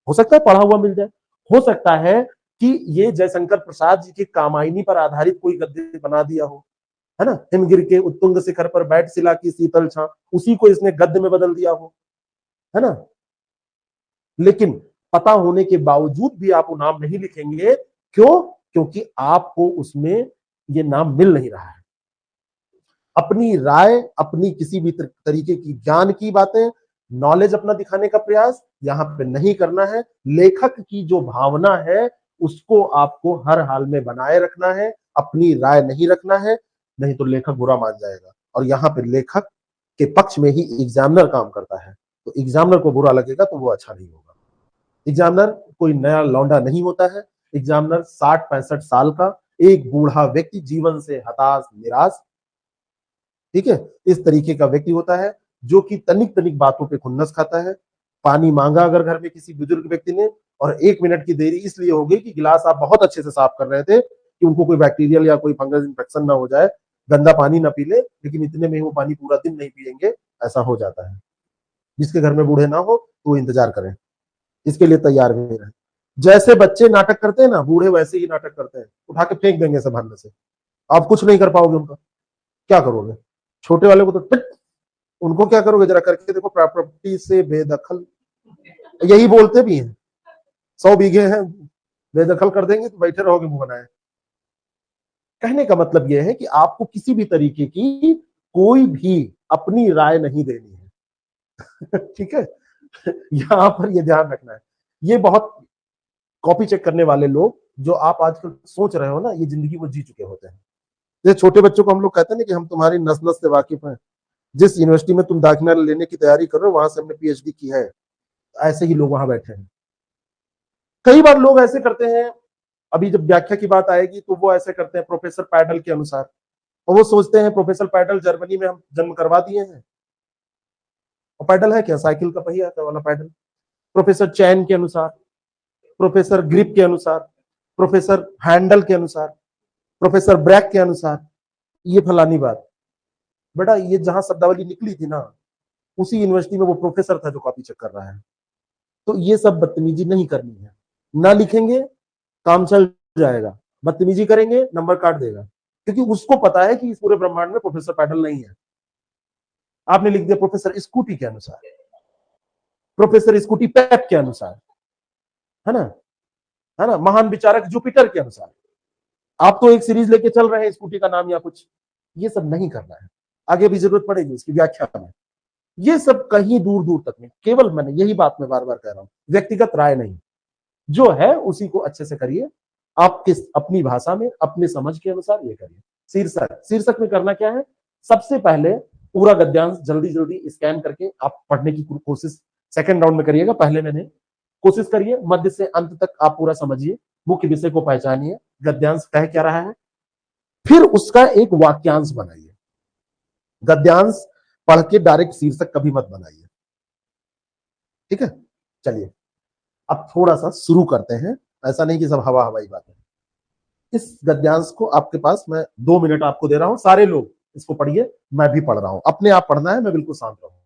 हो सकता है पढ़ा हुआ मिल जाए, हो सकता है कि ये जयशंकर प्रसाद जी की कामायनी पर आधारित कोई गद्य बना दिया हो, है ना। हिमगिर के उत्तुंग शिखर पर बैठ शिला की शीतल छां, उसी को इसने गद्य में बदल दिया हो, है ना। लेकिन पता होने के बावजूद भी आप वो नाम नहीं लिखेंगे। क्यों? क्योंकि आपको उसमें ये नाम मिल नहीं रहा है। अपनी राय, अपनी किसी भी तरीके की ज्ञान की बातें, नॉलेज अपना दिखाने का प्रयास यहां पे नहीं करना है। लेखक की जो भावना है उसको आपको हर हाल में बनाए रखना है, अपनी राय नहीं रखना है, नहीं तो लेखक बुरा मान जाएगा। और यहाँ पे लेखक के पक्ष में ही एग्जामिनर काम करता है, तो एग्जामिनर को बुरा लगेगा तो वो अच्छा नहीं होगा। एग्जामिनर कोई नया लौंडा नहीं होता है। एग्जामिनर 60-65 साल का एक बूढ़ा व्यक्ति, जीवन से हताश निराश, ठीक है, इस तरीके का व्यक्ति होता है जो कि तनिक तनिक बातों पे खुन्नस खाता है। पानी मांगा अगर घर में किसी बुजुर्ग व्यक्ति ने और 1 मिनट की देरी इसलिए हो गई कि गिलास आप बहुत अच्छे से साफ कर रहे थे कि उनको कोई बैक्टीरियल या कोई फंगस इन्फेक्शन ना हो जाए, गंदा पानी ना पी ले, लेकिन इतने में वो पानी पूरा दिन नहीं पिएंगे, ऐसा हो जाता है। जिसके घर में बूढ़े ना हो तो वो इंतजार करें, इसके लिए तैयार भी रहे। जैसे बच्चे नाटक करते हैं ना, बूढ़े वैसे ही नाटक करते हैं, उठा के फेंक देंगे संभालने से, आप कुछ नहीं कर पाओगे उनका। क्या करोगे? छोटे वाले को तो उनको क्या करोगे, जरा करके देखो, प्रॉपर्टी से बेदखल, यही बोलते भी हैं। 100 बीघे हैं, बेदखल कर देंगे तो बैठे रहोगे मुंह बनाए। कहने का मतलब यह है कि आपको किसी भी तरीके की कोई भी अपनी राय नहीं देनी है। ठीक है, यहां पर यह ध्यान रखना है। ये बहुत कॉपी चेक करने वाले लोग जो आप आजकल सोच रहे हो ना, ये जिंदगी वो जी चुके होते हैं। जैसे छोटे बच्चों को हम लोग कहते हैं ना कि हम तुम्हारी नस नस से वाकिफ हैं, जिस यूनिवर्सिटी में तुम दाखिला लेने की तैयारी कर रहे हो वहां से हमने पीएचडी की है। ऐसे ही लोग वहां बैठे हैं। कई बार लोग ऐसे करते हैं, अभी जब व्याख्या की बात आएगी तो वो ऐसे करते हैं प्रोफेसर पैडल के अनुसार, और वो सोचते हैं प्रोफेसर पैडल जर्मनी में हम जन्म करवा दिए हैं। और पैडल है क्या? साइकिल का पहिया वाला पैडल। प्रोफेसर चैन के अनुसार प्रोफेसर ग्रिप के अनुसार, प्रोफेसर हैंडल के अनुसार, प्रोफेसर ब्रैक के अनुसार, ये फलानी बात। बेटा ये जहां शब्दावली निकली थी ना, उसी यूनिवर्सिटी में वो प्रोफेसर था जो कॉपी चेक कर रहा है। तो ये सब बदतमीजी नहीं करनी है। ना लिखेंगे काम चल जाएगा, बदतमीजी करेंगे नंबर काट देगा, क्योंकि उसको पता है कि इस पूरे ब्रह्मांड में प्रोफेसर पैडल नहीं है। आपने लिख दिया प्रोफेसर स्कूटी के अनुसार, प्रोफेसर स्कूटी पेप के अनुसार, है ना, है ना, महान विचारक जुपिटर के अनुसार। आप तो एक सीरीज लेके चल रहे हैं स्कूटी का नाम या कुछ, ये सब नहीं करना है। आगे भी जरूरत पड़ेगी इसकी व्याख्या में। ये सब कहीं दूर दूर तक नहीं, केवल मैंने यही बात मैं बार बार कह रहा हूं, व्यक्तिगत राय नहीं, जो है उसी को अच्छे से करिए, आप किस अपनी भाषा में अपने समझ के अनुसार ये करिए। शीर्षक, शीर्षक में करना क्या है, सबसे पहले पूरा गद्यांश जल्दी जल्दी स्कैन करके आप पढ़ने की कोशिश सेकंड राउंड में करिएगा, पहले मैंने कोशिश करिए, मध्य से अंत तक आप पूरा समझिए, मुख्य विषय को पहचानिए, गद्यांश कह क्या रहा है, फिर उसका एक वाक्यांश बनाइए। गद्यांश पढ़ के डायरेक्ट शीर्षक कभी मत बनाइए, ठीक है। चलिए अब थोड़ा सा शुरू करते हैं, ऐसा नहीं कि सब हवा हवाई बात है। इस गद्यांश को आपके पास मैं 2 मिनट आपको दे रहा हूं, सारे लोग इसको पढ़िए, मैं भी पढ़ रहा हूं, अपने आप पढ़ना है, मैं बिल्कुल शांत रहूंगा,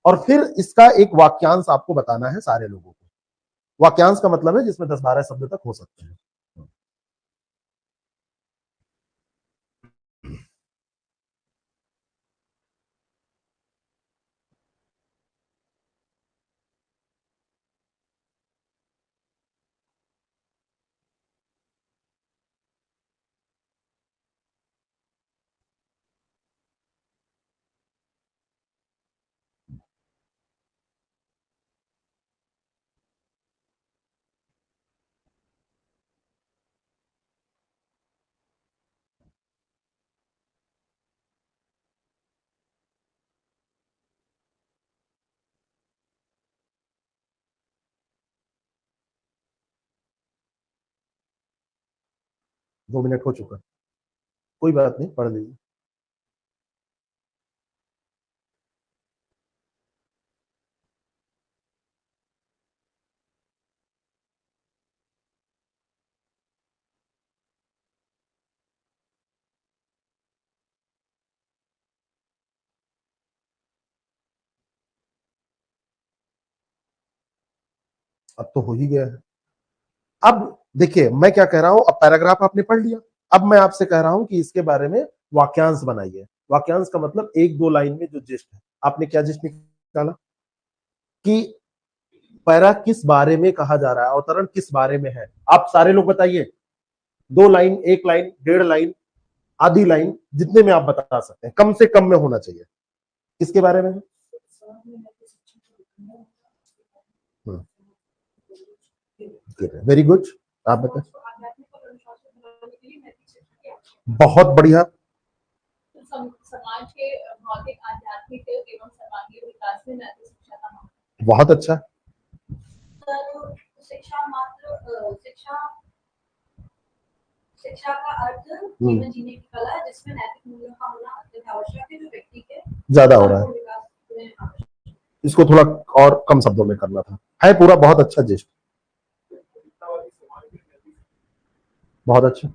और फिर इसका एक वाक्यांश आपको बताना है सारे लोगों को। वाक्यांश का मतलब है जिसमें 10-12 शब्द तक हो सकते हैं। दो मिनट हो चुका, कोई बात नहीं, पढ़ लीजिए। अब तो हो ही गया है। अब देखिए मैं क्या कह रहा हूं, अब पैराग्राफ आपने पढ़ लिया, अब मैं आपसे कह रहा हूं कि इसके बारे में वाक्यांश बनाइए। वाक्यांश का मतलब 1-2 लाइन में जो जिस्ट है। आपने क्या जिस्ट निकाला कि पैरा किस बारे में कहा जा रहा है, अवतरण किस बारे में है, आप सारे लोग बताइए। 2 लाइन, 1 लाइन, 1.5 लाइन, आधी लाइन, जितने में आप बता सकते हैं, कम से कम में होना चाहिए। किसके बारे में? वेरी गुड, आप बताएं। बहुत बढ़िया, समाज के भौतिक, आध्यात्मिक एवं सर्वांगीण विकास में नैतिक शिक्षा का महत्व। बहुत अच्छा। शिक्षा मात्र शिक्षा शिक्षा का अर्थ जीवन जीने की कला है, जिसमें नैतिक मूल्यों का होना अत्यंत आवश्यक है, जो व्यक्ति के ज्यादा हो रहा है, इसको थोड़ा और कम शब्दों में करना था। है पूरा बहुत अच्छा जिस्ट, बहुत अच्छा।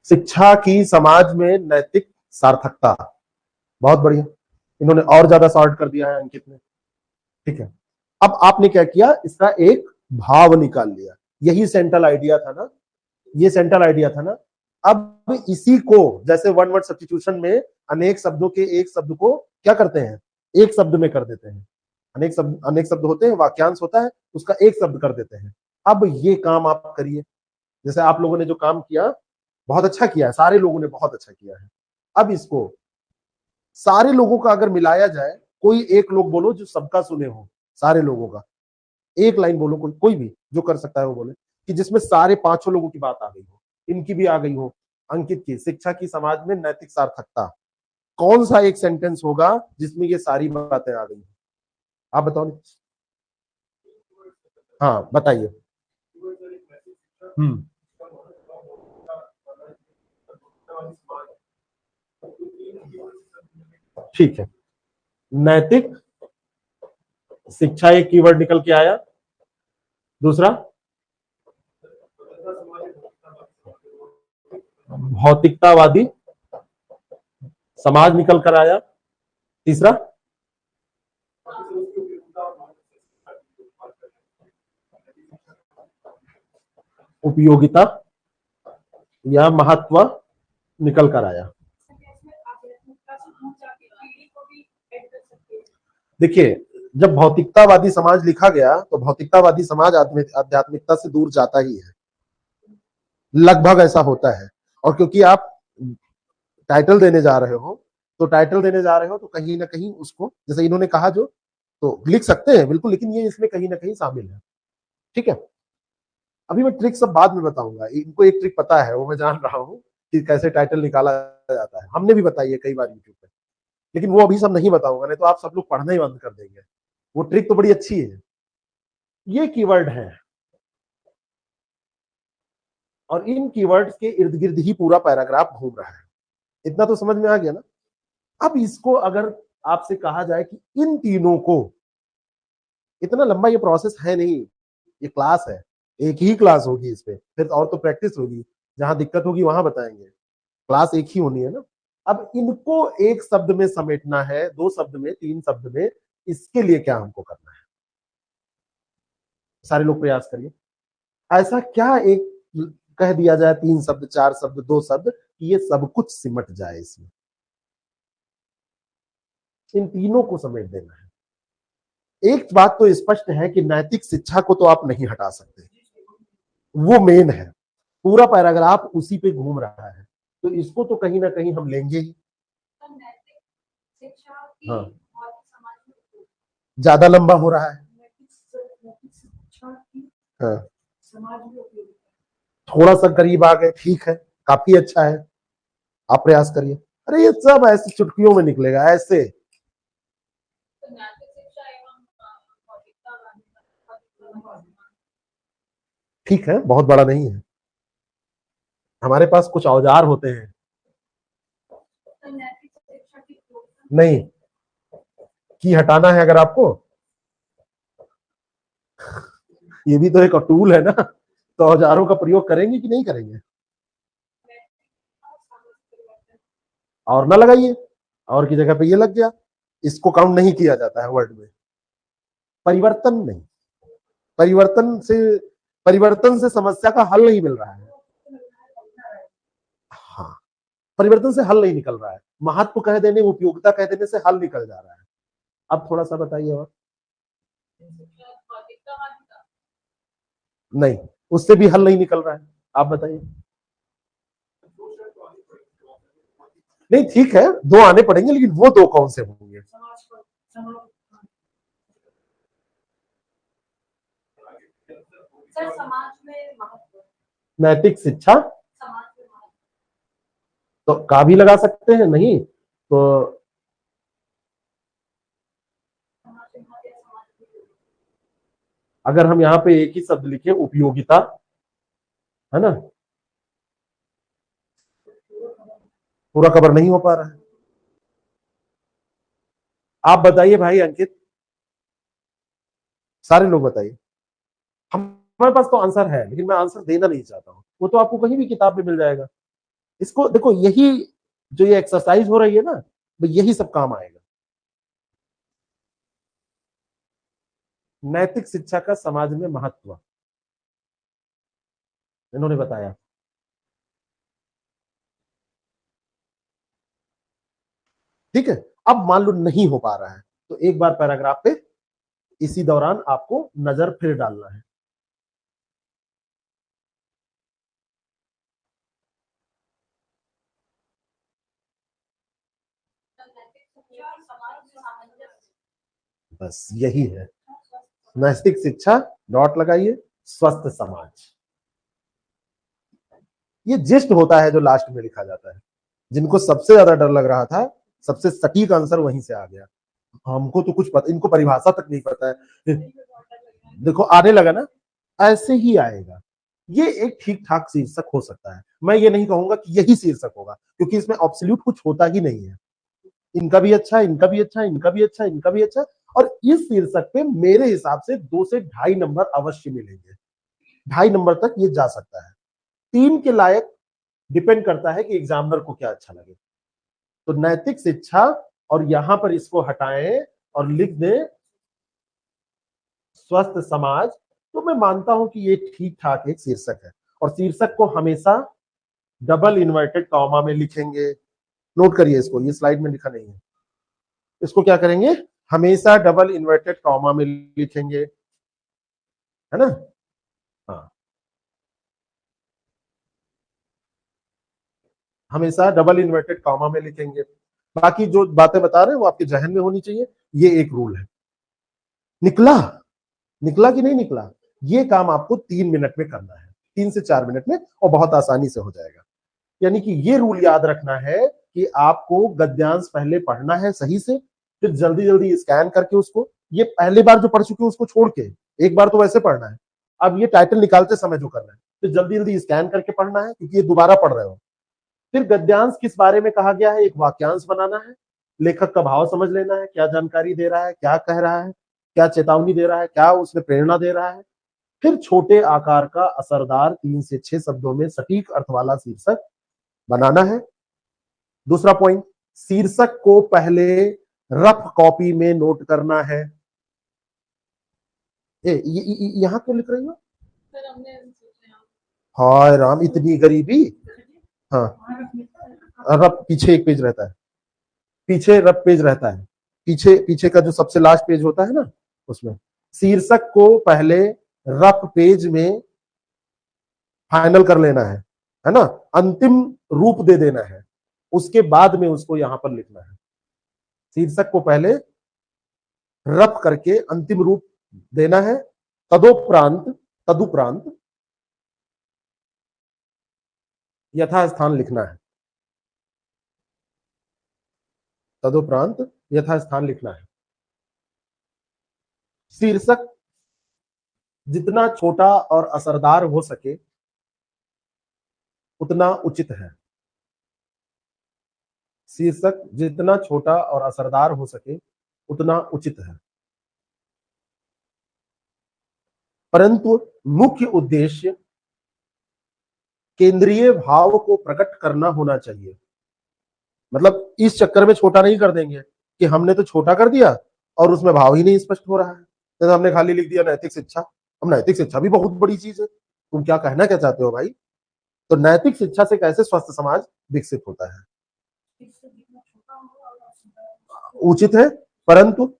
शिक्षा की समाज में नैतिक सार्थकता, बहुत बढ़िया, इन्होंने और ज्यादा शॉर्ट कर दिया है अंकित ने, ठीक है। अब आपने क्या किया, इसका एक भाव निकाल लिया, यही सेंट्रल आइडिया था ना, ये सेंट्रल आइडिया था ना। अब इसी को जैसे वन वर्ड सब्स्टिट्यूशन में अनेक शब्दों के एक शब्द को क्या करते हैं, एक शब्द में कर देते हैं। अनेक शब्द होते हैं, वाक्यांश होता है, उसका एक शब्द कर देते हैं। अब ये काम आप करिए, जैसे आप लोगों ने जो काम किया बहुत अच्छा किया है, सारे लोगों ने बहुत अच्छा किया है। अब इसको सारे लोगों का अगर मिलाया जाए, कोई एक लोग बोलो जो सबका सुने हो, सारे लोगों का एक लाइन बोलो, कोई भी जो कर सकता है वो बोले, कि जिसमें सारे 5 लोगों की बात आ गई हो, इनकी भी आ गई हो, अंकित की, शिक्षा की समाज में नैतिक सार्थकता। कौन सा एक सेंटेंस होगा जिसमें ये सारी बातें आ गई, आप बताओ। हाँ बताइए। हम्म, ठीक है। नैतिक शिक्षा एक कीवर्ड निकल के आया, दूसरा भौतिकतावादी समाज निकल कर आया। तीसरा उपयोगिता या महत्व निकल कर आया। देखिए, जब भौतिकतावादी समाज लिखा गया तो भौतिकतावादी समाज आध्यात्मिकता से दूर जाता ही है, लगभग ऐसा होता है। और क्योंकि आप टाइटल देने जा रहे हो तो कहीं ना कहीं उसको, जैसे इन्होंने कहा जो, तो लिख सकते हैं बिल्कुल, लेकिन ये इसमें कहीं ना कहीं शामिल है। ठीक है, अभी मैं ट्रिक सब बाद में बताऊंगा। इनको एक ट्रिक पता है, वो मैं जान रहा हूँ कि कैसे टाइटल निकाला जाता है, हमने भी बताई है कई बार यूट्यूब पे, लेकिन वो अभी सब नहीं बताऊंगा, नहीं तो आप सब लोग पढ़ना ही बंद कर देंगे। वो ट्रिक तो बड़ी अच्छी है। ये कीवर्ड है और इन कीवर्ड्स के इर्द गिर्द ही पूरा पैराग्राफ घूम रहा है। इतना तो समझ में आ गया ना। अब इसको अगर आपसे कहा जाए कि इन तीनों को, इतना लंबा ये प्रोसेस है नहीं, ये क्लास है, एक ही क्लास होगी इस पे, फिर और तो प्रैक्टिस होगी, जहां दिक्कत होगी वहां बताएंगे, क्लास एक ही होनी है ना। अब इनको एक शब्द में समेटना है, 2 शब्द में, 3 शब्द में, इसके लिए क्या हमको करना है? सारे लोग प्रयास करिए। ऐसा क्या एक कह दिया जाए, 3 शब्द, 4 शब्द, 2 शब्द, कि ये सब कुछ सिमट जाए इसमें। इन तीनों को समेट देना है। एक बात तो स्पष्ट है कि नैतिक शिक्षा को तो आप नहीं हटा सकते, वो मेन है, पूरा पैराग्राफ उसी पे घूम रहा है, तो इसको तो कहीं ना कहीं हम लेंगे ही। हाँ, ज्यादा लंबा हो रहा है। हाँ, थोड़ा सा करीब आ गए, ठीक है, काफी अच्छा है, आप प्रयास करिए। अरे ये सब ऐसे चुटकियों में निकलेगा ऐसे। ठीक है, बहुत बड़ा नहीं है, हमारे पास कुछ औजार होते हैं। नहीं, की हटाना है अगर आपको, ये भी तो एक टूल है ना, तो औजारों का प्रयोग करेंगे कि नहीं करेंगे? और ना लगाइए, और की जगह पे ये लग गया, इसको काउंट नहीं किया जाता है वर्ड में। परिवर्तन नहीं, परिवर्तन से परिवर्तन से समस्या का हल नहीं मिल रहा है। हाँ, परिवर्तन से हल नहीं निकल रहा है, महत्व कह देने, उपयोगिता कह देने से हल निकल जा रहा है। अब थोड़ा सा बताइए और। नहीं, उससे भी हल नहीं निकल रहा है, आप बताइए। नहीं ठीक है, 2 आने पड़ेंगे, लेकिन वो 2 कौन से होंगे? नैतिक शिक्षा तो का भी लगा सकते हैं, नहीं तो अगर हम यहाँ पे एक ही शब्द लिखे, उपयोगिता, है ना, पूरा कवर नहीं हो पा रहा है। आप बताइए भाई, अंकित, सारे लोग बताइए। हमारे पास तो आंसर है, लेकिन मैं आंसर देना नहीं चाहता हूं, वो तो आपको कहीं भी किताब में मिल जाएगा। इसको देखो, यही जो ये एक्सरसाइज हो रही है ना, यही सब काम आएगा। नैतिक शिक्षा का समाज में महत्व इन्होंने बताया। ठीक है, अब मान लो नहीं हो पा रहा है, तो एक बार पैराग्राफ पे इसी दौरान आपको नजर फिर डालना है। बस यही है, नैतिक शिक्षा, डॉट लगाइए, स्वस्थ समाज। ये जिस्ट होता है जो लास्ट में लिखा जाता है। जिनको सबसे ज्यादा डर लग रहा था, सबसे सटीक आंसर वहीं से आ गया। हमको तो कुछ पता, इनको परिभाषा तक नहीं पता है। देखो आने लगा ना, ऐसे ही आएगा। ये एक ठीक ठाक शीर्षक हो सकता है, मैं ये नहीं कहूंगा कि यही शीर्षक होगा, क्योंकि इसमें ऑब्सोल्यूट कुछ होता ही नहीं है। इनका भी अच्छा, इनका भी अच्छा, इनका भी अच्छा, इनका भी अच्छा, और इस शीर्षक पे मेरे हिसाब से 2 से 2.5 नंबर अवश्य मिलेंगे। 2.5 नंबर तक ये जा सकता है। 3 के लायक डिपेंड करता है कि एग्जामिनर को क्या अच्छा लगे। तो नैतिक शिक्षा, और यहां पर इसको हटाएं और लिख दें स्वस्थ समाज, तो मैं मानता हूं कि ये ठीक ठाक एक शीर्षक है। और शीर्षक को हमेशा डबल इन्वर्टेड कॉमा में लिखेंगे। नोट करिए इसको, ये स्लाइड में लिखा नहीं है। इसको क्या करेंगे, हमेशा डबल इन्वर्टेड कॉमा में लिखेंगे, है ना। हाँ, हमेशा डबल इन्वर्टेड कॉमा में लिखेंगे। बाकी जो बातें बता रहे हैं वो आपके जहन में होनी चाहिए। ये एक रूल है। निकला, निकला कि नहीं निकला, ये काम आपको 3 मिनट में करना है, 3 से 4 मिनट में, और बहुत आसानी से हो जाएगा। यानी कि ये रूल याद रखना है कि आपको गद्यांश पहले पढ़ना है सही से, फिर जल्दी जल्दी स्कैन करके उसको, ये पहली बार जो पढ़ चुके हैं उसको छोड़ के एक बार तो वैसे पढ़ना है, अब ये टाइटल निकालते समय जो करना है, फिर जल्दी जल्दी स्कैन करके पढ़ना है क्योंकि ये दोबारा पढ़ रहे हो। फिर गद्यांश किस बारे में कहा गया है, एक वाक्यांश बनाना है, लेखक का भाव समझ लेना है, क्या जानकारी दे रहा है, क्या कह रहा है, क्या चेतावनी दे रहा है, क्या उसमें प्रेरणा दे रहा है। फिर छोटे आकार का असरदार 3 से 6 शब्दों में सटीक अर्थ वाला शीर्षक बनाना है। दूसरा पॉइंट, शीर्षक को पहले रफ कॉपी में नोट करना है। यहां क्यों लिख रही हो? हाय राम, इतनी गरीबी। हाँ, रफ पीछे एक पेज रहता है, पीछे रफ पेज रहता है, पीछे पीछे का जो सबसे लास्ट पेज होता है ना, उसमें शीर्षक को पहले रफ पेज में फाइनल कर लेना है ना, अंतिम रूप दे देना है, उसके बाद में उसको यहां पर लिखना है। शीर्षक को पहले रफ करके अंतिम रूप देना है, तदोपरांत तदुपरांत यथास्थान लिखना है, तदुपरांत यथास्थान लिखना है। शीर्षक जितना छोटा और असरदार हो सके उतना उचित है। शीर्षक जितना छोटा और असरदार हो सके उतना उचित है, परंतु मुख्य उद्देश्य केंद्रीय भाव को प्रकट करना होना चाहिए। मतलब इस चक्कर में छोटा नहीं कर देंगे कि हमने तो छोटा कर दिया और उसमें भाव ही नहीं स्पष्ट हो रहा है, तो हमने खाली लिख दिया नैतिक शिक्षा। अब नैतिक शिक्षा भी बहुत बड़ी चीज है, तुम क्या कहना क्या चाहते हो भाई। तो नैतिक शिक्षा से कैसे स्वस्थ समाज विकसित होता है, उचित है, परंतु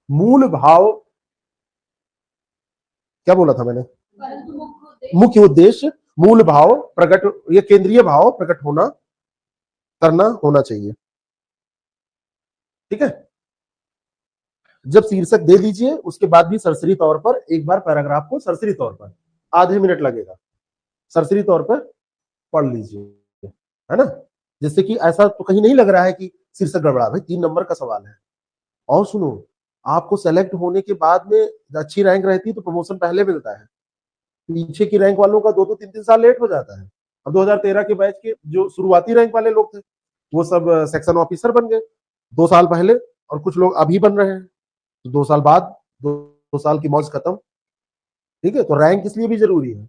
मूल भाव, क्या बोला था मैंने, मुख्य उद्देश्य मूल भाव प्रकट, ये केंद्रीय भाव प्रकट होना करना होना चाहिए। ठीक है, जब शीर्षक दे दीजिए उसके बाद भी सरसरी तौर पर एक बार पैराग्राफ को सरसरी तौर पर, आधे मिनट लगेगा, सरसरी तौर पर पढ़ लीजिए, है ना, जिससे कि ऐसा तो कहीं नहीं लग रहा है कि शीर्षक गड़बड़ा। भाई 3 नंबर का सवाल है। और सुनो, आपको सेलेक्ट होने के बाद में अच्छी रैंक रहती है तो प्रमोशन पहले मिलता है, पीछे की रैंक वालों का 2-2 3-3 साल लेट हो जाता है। अब 2013 के बैच के जो शुरुआती रैंक वाले लोग थे वो सब सेक्शन ऑफिसर बन गए 2 साल पहले, और कुछ लोग अभी बन रहे हैं, तो 2 साल बाद, 2 साल की मौज खत्म। ठीक है, तो रैंक इसलिए भी जरूरी है।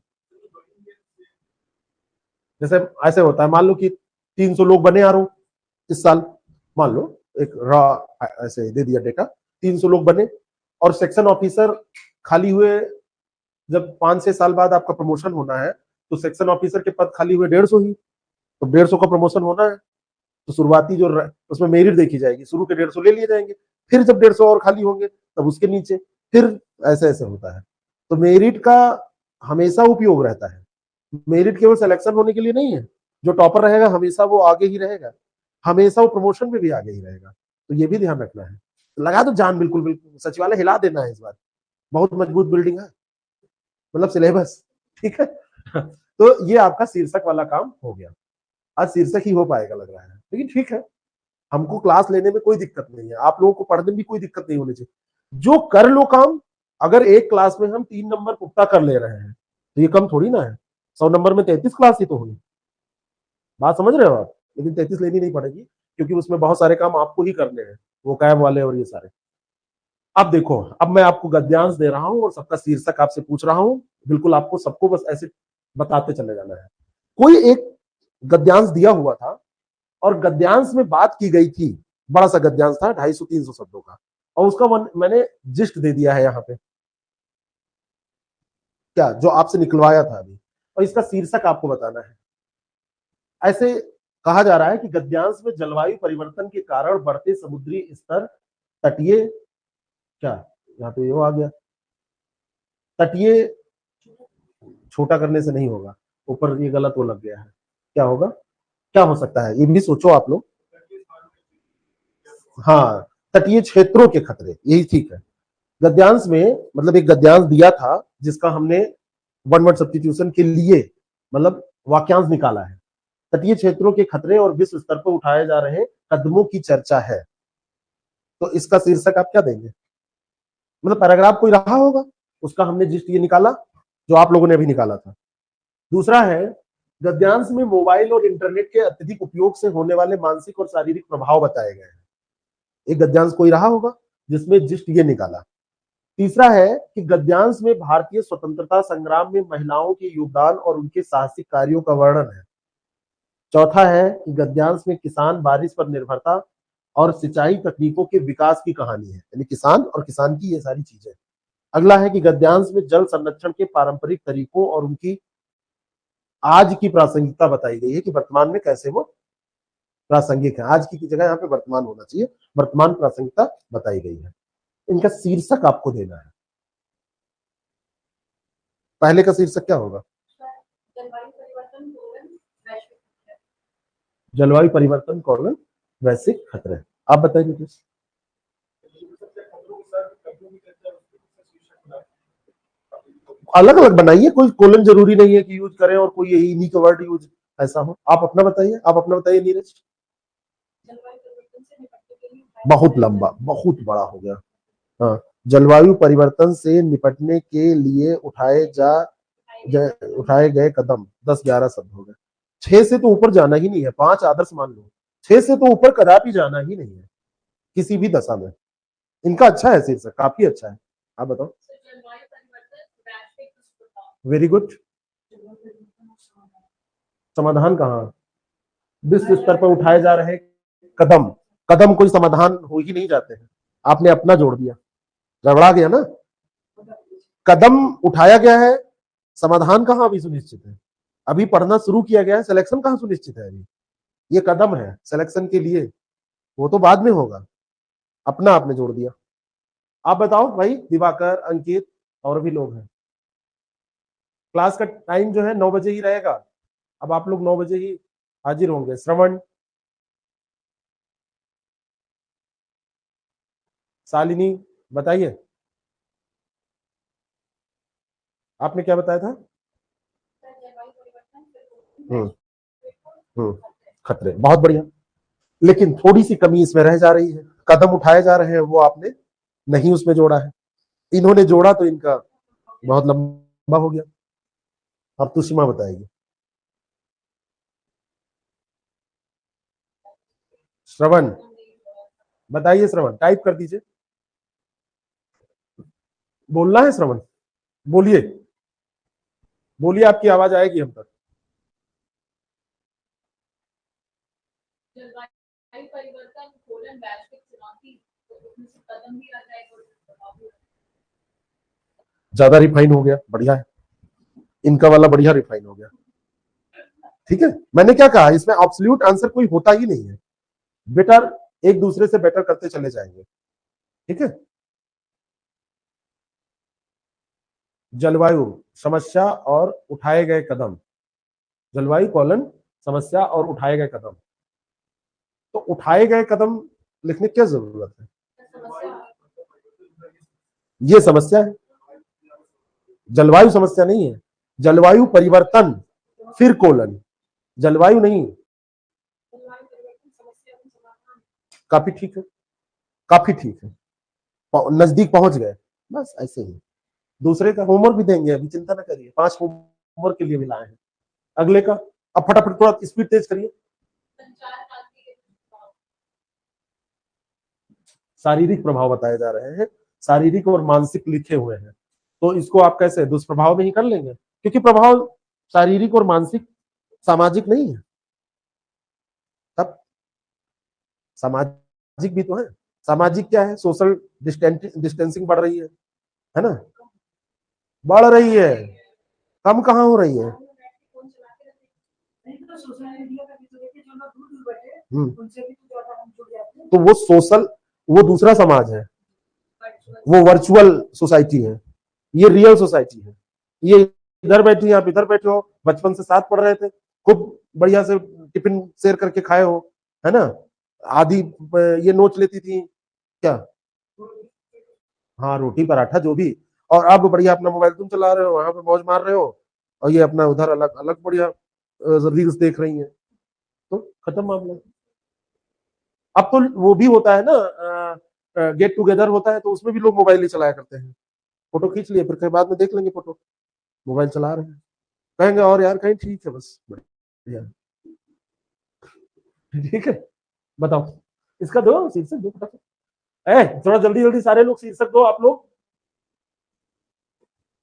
जैसे ऐसे होता है, मान लो कि 300 लोग बने आ रहे हो इस साल, मान लो एक रॉ ऐसे दे दिया डेटा, 300 लोग बने और सेक्शन ऑफिसर खाली हुए, जब 5-6 साल बाद आपका प्रमोशन होना है तो सेक्शन ऑफिसर के पद खाली हुए 150 ही, तो 150 का प्रमोशन होना है, तो शुरुआती जो उसमें मेरिट देखी जाएगी, शुरू के 150 ले लिए जाएंगे, फिर जब 150 और खाली होंगे तब उसके नीचे, फिर ऐसे ऐसे होता है। तो मेरिट का हमेशा उपयोग रहता है, मेरिट केवल सिलेक्शन होने के लिए नहीं है, जो टॉपर रहेगा हमेशा वो आगे ही रहेगा, हमेशा वो प्रमोशन में भी आगे ही रहेगा, तो ये भी ध्यान रखना है। लगा दो जान, बिल्कुल बिल्कुल सचिवालय हिला देना है इस बार, बहुत मजबूत बिल्डिंग है, मतलब सिलेबस। ठीक है, तो ये आपका शीर्षक वाला काम हो गया। आज शीर्षक ही हो पाएगा लग रहा है, लेकिन ठीक है, हमको क्लास लेने में कोई दिक्कत नहीं है, आप लोगों को पढ़ने में भी कोई दिक्कत नहीं होनी चाहिए, जो कर लो काम। अगर एक क्लास में हम 3 नंबर पुख्ता कर ले रहे हैं तो ये कम थोड़ी ना है, 100 नंबर में 33 क्लास ही तो होगी, बात समझ रहे हो आप। लेकिन 33 लेनी नहीं पड़ेगी क्योंकि उसमें बहुत सारे काम आपको ही करने हैं, वो कैब वाले और ये सारे। अब देखो, अब मैं आपको गद्यांश दे रहा हूं और सबका शीर्षक आपसे पूछ रहा हूं, बिल्कुल आपको सबको बस ऐसे बताते चले जाना है। कोई एक गद्यांश दिया हुआ था और गद्यांश में बात की गई थी, बड़ा सा गद्यांश था 250-300 शब्दों का, और उसका मैंने जिस्ट दे दिया है यहाँ पे, क्या जो आपसे निकलवाया था अभी, और इसका शीर्षक आपको बताना है। ऐसे कहा जा रहा है कि गद्यांश में जलवायु परिवर्तन के कारण बढ़ते समुद्री स्तर, तटीय, क्या यहाँ पे वो आ गया, तटीय, छोटा करने से नहीं होगा, ऊपर ये गलत वो लग गया है, क्या होगा, क्या हो सकता है, ये भी सोचो आप लोग। हाँ, तटीय क्षेत्रों के खतरे, यही ठीक है। गद्यांश में मतलब एक गद्यांश दिया था जिसका हमने वन वर्ड सब्स्टिट्यूशन के लिए मतलब वाक्यांश निकाला है। तटीय क्षेत्रों के खतरे और विश्व स्तर पर उठाए जा रहे कदमों की चर्चा है। तो इसका शीर्षक आप क्या देंगे, मतलब पैराग्राफ कोई रहा होगा, उसका हमने जिस्ट ये निकाला जो आप लोगों ने अभी निकाला था। दूसरा है, गद्यांश में मोबाइल और इंटरनेट के अत्यधिक उपयोग से होने वाले मानसिक और शारीरिक प्रभाव बताए गए हैं। एक गद्यांश कोई रहा होगा जिसमें जिस्ट ये निकाला। तीसरा है कि गद्यांश में भारतीय स्वतंत्रता संग्राम में महिलाओं के योगदान और उनके साहसिक कार्यों का वर्णन है। चौथा है कि गद्यांश में किसान बारिश पर निर्भरता और सिंचाई तकनीकों के विकास की कहानी है, यानी किसान और किसान की ये सारी चीजें। अगला है कि गद्यांश में जल संरक्षण के पारंपरिक तरीकों और उनकी आज की प्रासंगिकता बताई गई है कि वर्तमान में कैसे वो प्रासंगिक है, आज की जगह यहाँ पे वर्तमान होना चाहिए, वर्तमान प्रासंगिकता बताई गई है। इनका शीर्षक आपको देना है। पहले का शीर्षक क्या होगा, जलवायु परिवर्तन कौन वैश्विक खतरे। आप बताइए नीतीश। अलग अलग बनाइए, कोई कोलन जरूरी नहीं है कि यूज करें और कोई यही इन्हीं का वर्ड यूज ऐसा हो। आप अपना बताइए, आप अपना बताइए नीरज। बहुत लंबा, बहुत बड़ा हो गया। हाँ, जलवायु परिवर्तन से निपटने के लिए उठाए गए कदम, 10-11 शब्द हो गए। 6 से तो ऊपर जाना ही नहीं है, 5 आदर्श मान लो, 6 से तो ऊपर कदापि जाना ही नहीं है किसी भी दशा में। इनका अच्छा है शीर्षक, काफी अच्छा है। आप बताओ। Very good. समाधान कहाँ, विश्व स्तर पर उठाए जा रहे कदम, कदम कोई समाधान हो ही नहीं जाते हैं, आपने अपना जोड़ दिया, गड़बड़ा गया ना। कदम उठाया गया है, समाधान कहाँ अभी सुनिश्चित है, अभी पढ़ना शुरू किया गया है, सिलेक्शन कहाँ सुनिश्चित है अभी, ये कदम है सिलेक्शन के लिए, वो तो बाद में होगा, अपना आपने जोड़ दिया। आप बताओ भाई, दिवाकर, अंकित और भी लोग हैं। क्लास का टाइम जो है 9 बजे ही रहेगा, अब आप लोग 9 बजे ही हाजिर होंगे। श्रवण, शालिनी, बताइए आपने क्या बताया था। हम्म खतरे, बहुत बढ़िया। लेकिन थोड़ी सी कमी इसमें रह जा रही है, कदम उठाए जा रहे हैं वो आपने नहीं उसमें जोड़ा है, इन्होंने जोड़ा तो इनका बहुत लंबा हो गया। अब तो सीमा बताएगी। श्रवण, बताइए श्रवण, टाइप कर दीजिए, बोलना है श्रवण, बोलिए, बोलिए, आपकी आवाज आएगी हम तक। ज्यादा रिफाइन हो गया, बढ़िया है, इनका वाला बढ़िया रिफाइन हो गया। ठीक है, मैंने क्या कहा, इसमें ऑब्सोल्यूट आंसर कोई होता ही नहीं है, बेटर एक दूसरे से बेटर करते चले जाएंगे। ठीक है, जलवायु समस्या और उठाए गए कदम, जलवायु कॉलन समस्या और उठाए गए कदम, तो उठाए गए कदम लिखने की क्या जरूरत है, ये समस्या है, जलवायु समस्या नहीं है, जलवायु परिवर्तन फिर कोलन, जलवायु नहीं। काफी ठीक है, काफी ठीक है, नजदीक पहुंच गए, बस ऐसे ही। दूसरे का होमवर्क भी देंगे, अभी चिंता ना करिए, 5 होमवर्क के लिए भी लाए हैं। अगले का, अब फटाफट थोड़ा स्पीड तेज करिए। शारीरिक प्रभाव बताए जा रहे हैं, शारीरिक और मानसिक लिखे हुए हैं, तो इसको आप कैसे दुष्प्रभाव में ही कर लेंगे, क्योंकि प्रभाव शारीरिक और मानसिक सामाजिक नहीं है, तब सामाजिक भी तो है। सामाजिक क्या है, सोशल डिस्टेंसिंग बढ़ रही है ना, बढ़ रही है, कम कहाँ हो रही है। तो वो सोशल, वो दूसरा समाज है, वो वर्चुअल सोसाइटी है, ये रियल सोसाइटी है। ये इधर बैठी, आप इधर बैठे हो, बचपन से साथ पढ़ रहे थे, खूब बढ़िया से टिफिन शेयर करके खाए हो, है ना, आधी ये नोच लेती थी क्या, हाँ रोटी पराठा जो भी, और अब बढ़िया अपना मोबाइल तुम चला रहे हो, वहां पे मौज मार रहे हो, और ये अपना उधर अलग अलग बढ़िया रील्स देख रही हैं, तो खत्म मामला। अब तो वो भी होता है ना, गेट टुगेदर होता है, तो उसमें भी लोग मोबाइल ही चलाया करते हैं, फोटो खींच लिए, फिर बाद में देख लेंगे फोटो, मोबाइल चला रहे हैं, कहेंगे और यार कहीं ठीक है, बस बढ़िया, ठीक है, बताओ, इसका दो शीर्षक दो फटाफट, थोड़ा जल्दी जल्दी सारे लोग शीर्षक दो आप लोग।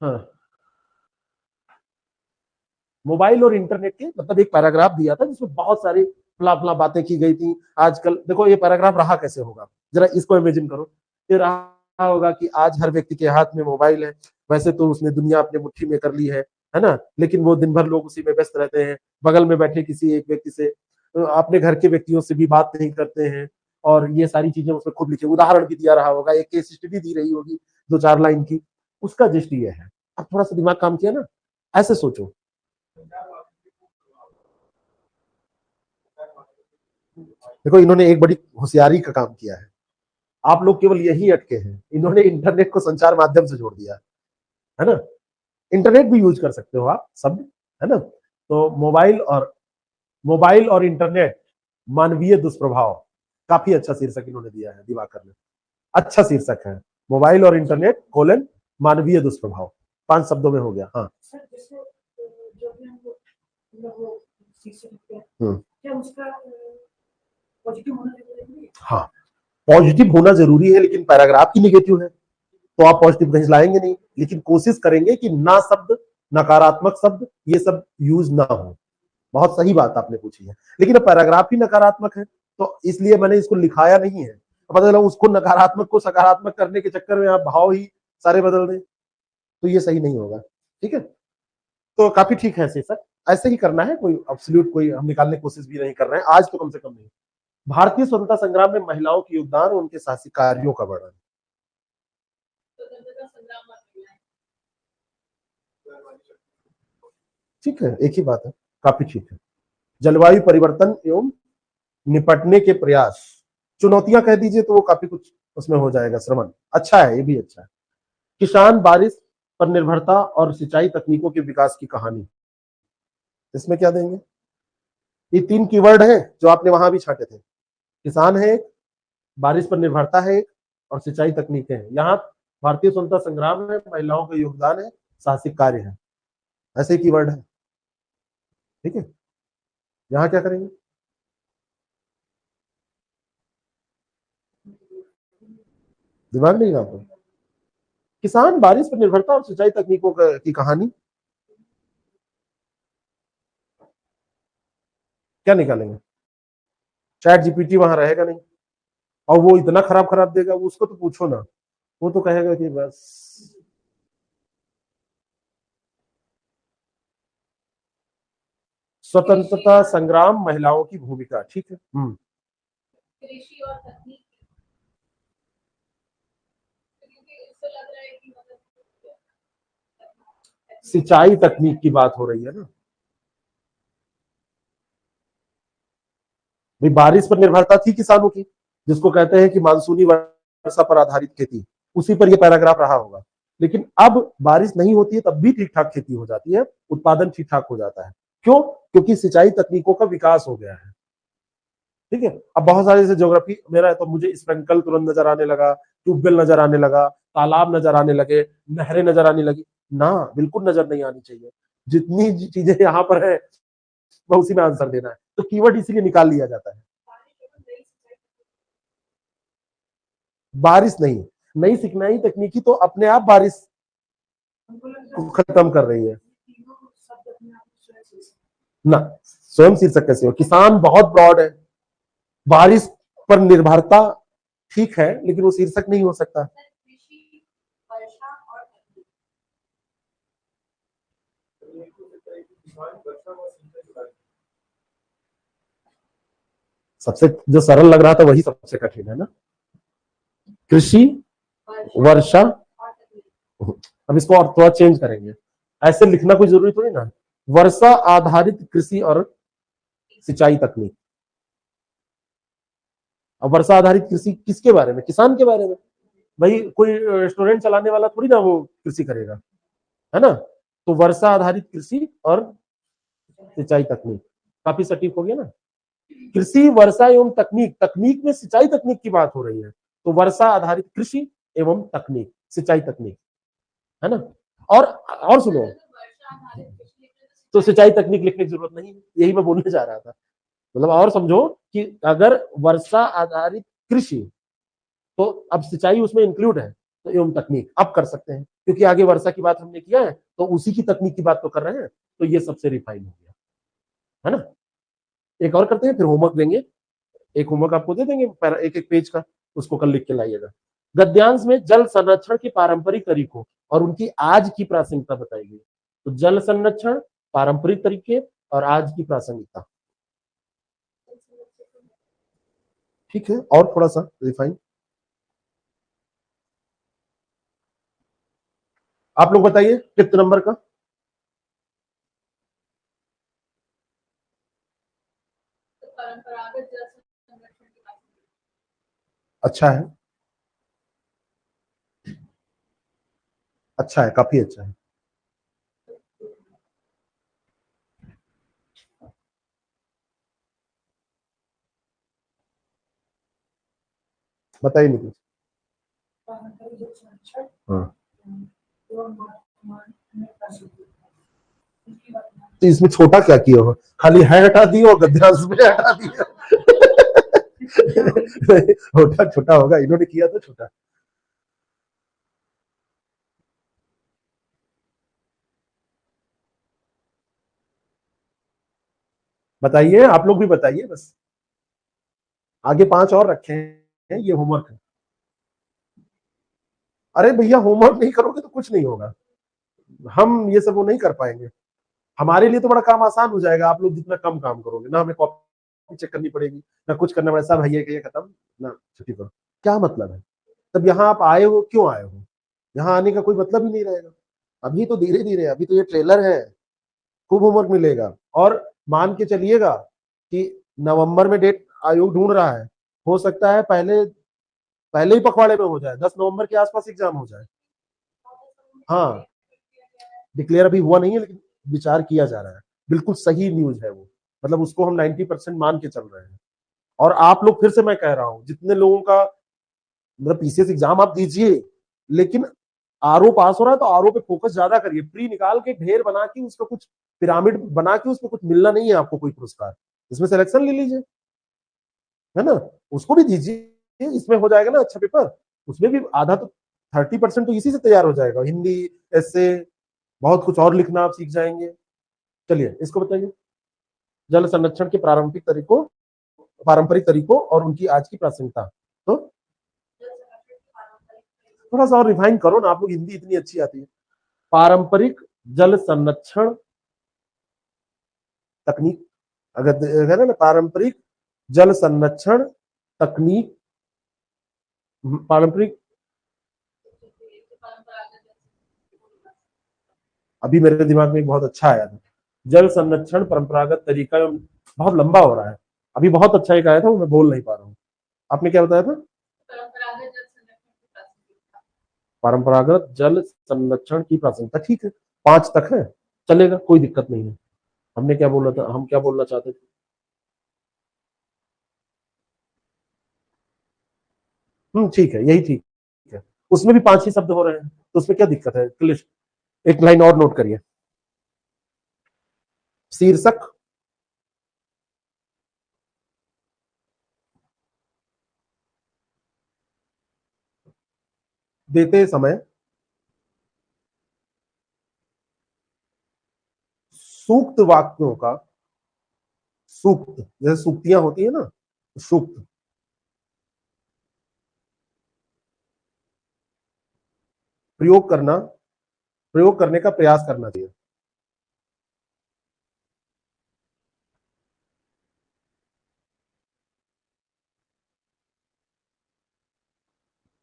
हाँ, मोबाइल और इंटरनेट के मतलब एक पैराग्राफ दिया था जिसमें बहुत सारी फला फला बातें की गई थी। आजकल देखो ये पैराग्राफ रहा कैसे होगा, जरा इसको इमेजिन करो, ये रहा होगा कि आज हर व्यक्ति के हाथ में मोबाइल है, वैसे तो उसने दुनिया अपने मुट्ठी में कर ली है ना, लेकिन वो दिन भर लोग उसी में व्यस्त रहते हैं, बगल में बैठे किसी एक व्यक्ति से अपने घर के व्यक्तियों से भी बात नहीं करते हैं, और ये सारी चीजें उसमें खुद लिखे, उदाहरण भी दिया रहा होगा, एक केस स्टडी दी रही होगी 2-4 लाइन की, उसका जिस्ट ये है। अब थोड़ा सा दिमाग काम किया ना, ऐसे सोचो, देखो इन्होंने एक बड़ी होशियारी का काम किया है, आप लोग केवल यही अटके हैं, इन्होंने इंटरनेट को संचार माध्यम से जोड़ दिया है ना, इंटरनेट भी यूज कर सकते हो आप सब, है ना, तो मोबाइल और इंटरनेट मानवीय दुष्प्रभाव, काफी अच्छा शीर्षक इन्होंने दिया है दिवाकर ने, अच्छा शीर्षक है, मोबाइल और इंटरनेट कोलन मानवीय दुष्प्रभाव, 5 शब्दों में हो गया। हाँ हाँ, पॉजिटिव होना जरूरी है, लेकिन पैराग्राफ ही निगेटिव है, तो आप पॉजिटिव कहीं लाएंगे नहीं, लेकिन कोशिश करेंगे कि ना शब्द, नकारात्मक शब्द ये सब यूज ना हो। बहुत सही बात आपने पूछी है, लेकिन पैराग्राफ ही नकारात्मक है, तो इसलिए मैंने इसको लिखाया नहीं है, पता चला उसको नकारात्मक को सकारात्मक करने के चक्कर में आप भाव ही सारे बदल दें, तो ये सही नहीं होगा, ठीक है, तो काफी ठीक है शीर्षक, ऐसे ही करना है, कोई एब्सोल्यूट कोई हम निकालने की कोशिश भी नहीं कर रहे हैं आज, तो कम से कम नहीं। भारतीय स्वतंत्रता संग्राम में महिलाओं के योगदान और उनके साहसिक कार्यों का वर्णन। ठीक है, एक ही बात है, काफी ठीक है। जलवायु परिवर्तन एवं निपटने के प्रयास, चुनौतियां कह दीजिए तो वो काफी कुछ उसमें हो जाएगा, श्रवण अच्छा है, ये भी अच्छा है। किसान बारिश पर निर्भरता और सिंचाई तकनीकों के विकास की कहानी, इसमें क्या देंगे, ये 3 कीवर्ड है जो आपने वहां भी छाटे थे, किसान है एक, बारिश पर निर्भरता है एक, और सिंचाई तकनीकें हैं, यहाँ भारतीय स्वतंत्रता संग्राम में महिलाओं का योगदान है, साहसिक कार्य है, ऐसे कीवर्ड है, ठीक है, यहाँ क्या करेंगे, दिमाग नहीं काम पर, किसान बारिश पर निर्भरता और सिंचाई तकनीकों की कहानी, क्या निकालेंगे, चैट जीपीटी वहां रहेगा नहीं, और वो इतना खराब खराब देगा, उसको तो पूछो ना, वो तो कहेगा कि बस स्वतंत्रता संग्राम महिलाओं की भूमिका, ठीक है, सिंचाई तकनीक की बात हो रही है ना, भाई बारिश पर निर्भरता थी किसानों की, जिसको कहते हैं कि मानसूनी वर्षा पर आधारित खेती, उसी पर यह पैराग्राफ रहा होगा, लेकिन अब बारिश नहीं होती है तब भी ठीक ठाक खेती हो जाती है, उत्पादन ठीक ठाक हो जाता है, क्यों, क्योंकि सिंचाई तकनीकों का विकास हो गया है, ठीक है। अब बहुत सारे जैसे ज्योग्राफी मेरा है, तो मुझे स्प्रिंकल तुरंत नजर आने लगा, ट्यूबवेल नजर आने लगा, तालाब नजर आने लगे, नहरें नजर आने लगी, ना बिल्कुल नजर नहीं आनी चाहिए, जितनी चीजें यहाँ पर है वह उसी में आंसर देना है, तो कीवर्ड इसीलिए निकाल लिया जाता है, बारिश नहीं, नई सिंचाई तकनीकी तो अपने आप बारिश को खत्म कर रही है ना। स्वयं शीर्षक कैसे हो? किसान बहुत ब्रॉड है, बारिश पर निर्भरता ठीक है, लेकिन वो शीर्षक नहीं हो सकता। सबसे जो सरल लग रहा था वही सबसे कठिन है ना। कृषि, वर्षा, अब इसको और थोड़ा चेंज करेंगे, ऐसे लिखना कोई जरूरी थोड़ी ना। वर्षा आधारित कृषि और सिंचाई तकनीक। अब वर्षा आधारित कृषि किसके बारे में? किसान के बारे में। भाई कोई रेस्टोरेंट चलाने वाला थोड़ी ना वो कृषि करेगा, है ना। तो वर्षा आधारित कृषि और सिंचाई तकनीक काफी सटीक हो गया ना। कृषि, वर्षा एवं तकनीक, तकनीक में सिंचाई तकनीक की बात हो रही है, तो वर्षा आधारित कृषि एवं तकनीक, सिंचाई तकनीक, है ना। और सुनो, तो सिंचाई तकनीक लिखने की जरूरत नहीं है, यही मैं बोलने जा रहा था। मतलब और समझो कि अगर वर्षा आधारित कृषि, तो अब सिंचाई उसमें इंक्लूड है, तो एवं तकनीक अब कर सकते हैं, क्योंकि आगे वर्षा की बात हमने किया है, तो उसी की तकनीक की बात तो कर रहे हैं, तो ये सबसे रिफाइन हो गया, है ना। एक और करते हैं, फिर होमवर्क देंगे। एक होमवर्क आपको दे देंगे एक एक पेज का, उसको कल लिख के लाइएगा। गद्यांश में जल संरक्षण के पारंपरिक तरीकों और उनकी आज की प्रासंगिकता बताई गई। तो जल संरक्षण, पारंपरिक तरीके और आज की प्रासंगिकता। ठीक है, और थोड़ा सा रिफाइन आप लोग बताइए कितने नंबर का। अच्छा है, अच्छा है, काफी अच्छा है। बताइए निखिल। हाँ, तो इसमें छोटा क्या किया हो? खाली है हटा दिए और गद्यांश में हटा दिया। छोटा छोटा होगा, इन्होंने किया तो छोटा। बताइए, आप लोग भी बताइए बस। आगे 5 और रखे हैं, ये होमवर्क है। अरे भैया, होमवर्क नहीं करोगे तो कुछ नहीं होगा, हम ये सब वो नहीं कर पाएंगे। हमारे लिए तो बड़ा काम आसान हो जाएगा, आप लोग जितना कम काम करोगे ना, हमें कॉपी चेक करनी पड़ेगी ना, कुछ करना पड़ेगा। सब भैया ये खत्म ना, छुट्टी करो। क्या मतलब है? तब यहाँ आप आए हो, क्यों आए हो? यहाँ आने का कोई मतलब ही नहीं रहेगा। अभी तो धीरे धीरे, अभी तो ये ट्रेलर है, खूब होमवर्क मिलेगा। और मान के चलिएगा कि नवंबर में डेट आयोग ढूंढ रहा है, हो सकता है पहले पहले ही पखवाड़े में हो जाए, 10 नवंबर के आसपास एग्जाम हो जाए। हाँ, डिक्लेयर अभी हुआ नहीं है, लेकिन विचार किया जा रहा है। बिल्कुल सही न्यूज है वो, मतलब उसको हम 90% मान के चल रहे हैं। और आप लोग, फिर से मैं कह रहा हूं, जितने लोगों का मतलब पीसीएस एग्जाम आप दीजिए, लेकिन आरओ पास हो रहा है तो आरओ पे फोकस ज्यादा करिए। प्री निकाल के ढेर बना के उसका कुछ पिरामिड बना के उसमें कुछ मिलना नहीं है आपको कोई पुरस्कार, इसमें सिलेक्शन ले लीजिए, है ना। उसको भी दीजिए, इसमें हो जाएगा ना अच्छा पेपर। उसमें भी आधा तो 30% तो इसी से तैयार हो जाएगा, हिंदी, ऐसे, बहुत कुछ और लिखना आप सीख जाएंगे। चलिए इसको बताइए, जल संरक्षण के पारंपरिक तरीकों और उनकी आज की प्रासंगिकता। तो थोड़ा सा और रिफाइन करो ना, आप लोग हिंदी इतनी अच्छी आती है। पारंपरिक जल संरक्षण तकनीक, अगर है ना, पारंपरिक जल संरक्षण तकनीक, पारंपरिक, अभी मेरे दिमाग में एक बहुत अच्छा आया था, जल संरक्षण परंपरागत तरीका, बहुत लंबा हो रहा है। अभी बहुत अच्छा एक आया था, वो मैं बोल नहीं पा रहा हूँ। आपने क्या बताया था? परंपरागत जल संरक्षण की प्रासंगिकता, ठीक है, 5 तक है, चलेगा, कोई दिक्कत नहीं है। हमने क्या बोला था, हम क्या बोलना चाहते थे? ठीक है, यही ठीक है। उसमें भी 5 ही शब्द हो रहे हैं, तो उसमें क्या दिक्कत है? एक लाइन और नोट करिए, शीर्षक, देते समय सूक्त वाक्यों का, सूक्त जैसे सूक्तियां होती है ना, सूक्त प्रयोग करने का प्रयास करना चाहिए।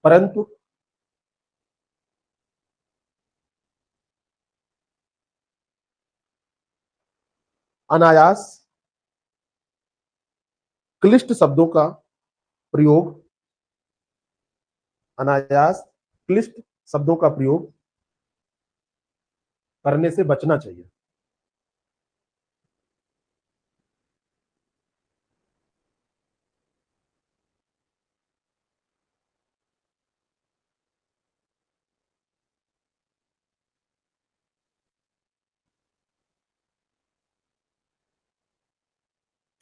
परंतु अनायास क्लिष्ट शब्दों का प्रयोग, अनायास क्लिष्ट शब्दों का प्रयोग करने से बचना चाहिए।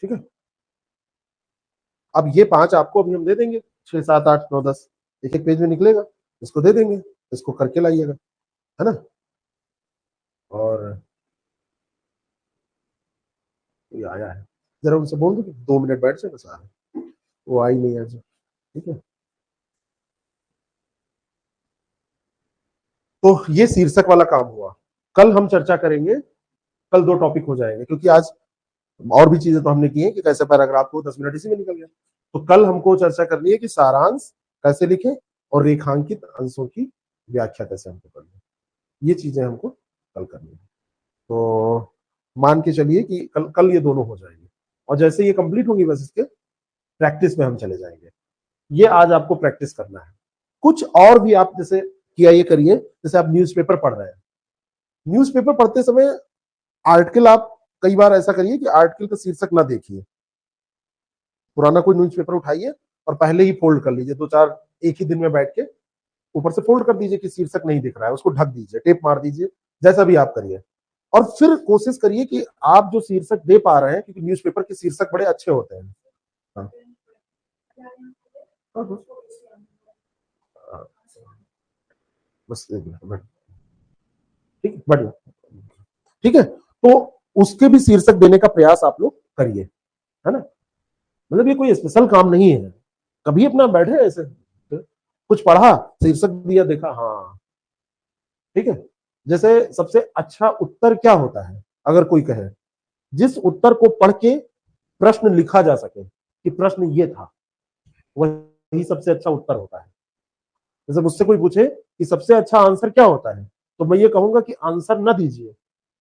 ठीक है, अब ये 5 आपको अभी हम दे देंगे, 6, 7, 8, 9, 10 एक एक पेज में निकलेगा, इसको दे देंगे, इसको करके लाइएगा, है ना। और ये आया है, जरा उनसे बोल दो कि 2 मिनट बैठ जाए, बस आ रहे, वो आई नहीं आज। ठीक है, तो ये शीर्षक वाला काम हुआ। कल हम चर्चा करेंगे, कल 2 टॉपिक हो जाएंगे, क्योंकि आज और भी चीजें तो हमने की है कि कैसे पैराग्राफ को 10 मिनट इसी में निकल गया। तो कल हमको चर्चा करनी है कि सारांश कैसे लिखें और रेखांकित अंशों की व्याख्या कैसे हमको करनी है, ये चीजें हमको कल करनी है। तो मान के चलिए कि कल कल ये दोनों हो जाएंगे, और जैसे ये कंप्लीट होंगी बस इसके प्रैक्टिस में हम चले जाएंगे। ये आज आपको प्रैक्टिस करना है। कुछ और भी आप जैसे किया ये करिए, जैसे आप न्यूज़पेपर पढ़ रहे हैं, न्यूज़पेपर पढ़ते समय आर्टिकल आप कई बार ऐसा करिए कि आर्टिकल का शीर्षक ना देखिए, पुराना कोई न्यूज़पेपर उठाइए और पहले ही फोल्ड कर लीजिए, 2-4 एक ही दिन में बैठ के ऊपर से फोल्ड कर दीजिए कि शीर्षक नहीं दिख रहा है, उसको ढक दीजिए, टेप मार दीजिए, जैसा भी आप करिए। और फिर कोशिश करिए कि आप जो शीर्षक दे पा रहे हैं, क्योंकि न्यूज़पेपर के शीर्षक बड़े अच्छे होते हैं। हाँ, हाँ, हाँ, बस एक मिनट, ठीक, बढ़िया, ठीक है। तो उसके भी शीर्षक देने का प्रयास आप लोग करिए, है ना। मतलब ये कोई स्पेशल काम नहीं है, कभी अपना बैठे ऐसे कुछ पढ़ा, शीर्षक दिया, देखा, हाँ, ठीक है। जैसे सबसे अच्छा उत्तर क्या होता है, अगर कोई कहे, जिस उत्तर को पढ़ के प्रश्न लिखा जा सके कि प्रश्न ये था, वही सबसे अच्छा उत्तर होता है। जैसे मुझसे कोई पूछे कि सबसे अच्छा आंसर क्या होता है, तो मैं ये कहूंगा कि आंसर न दीजिए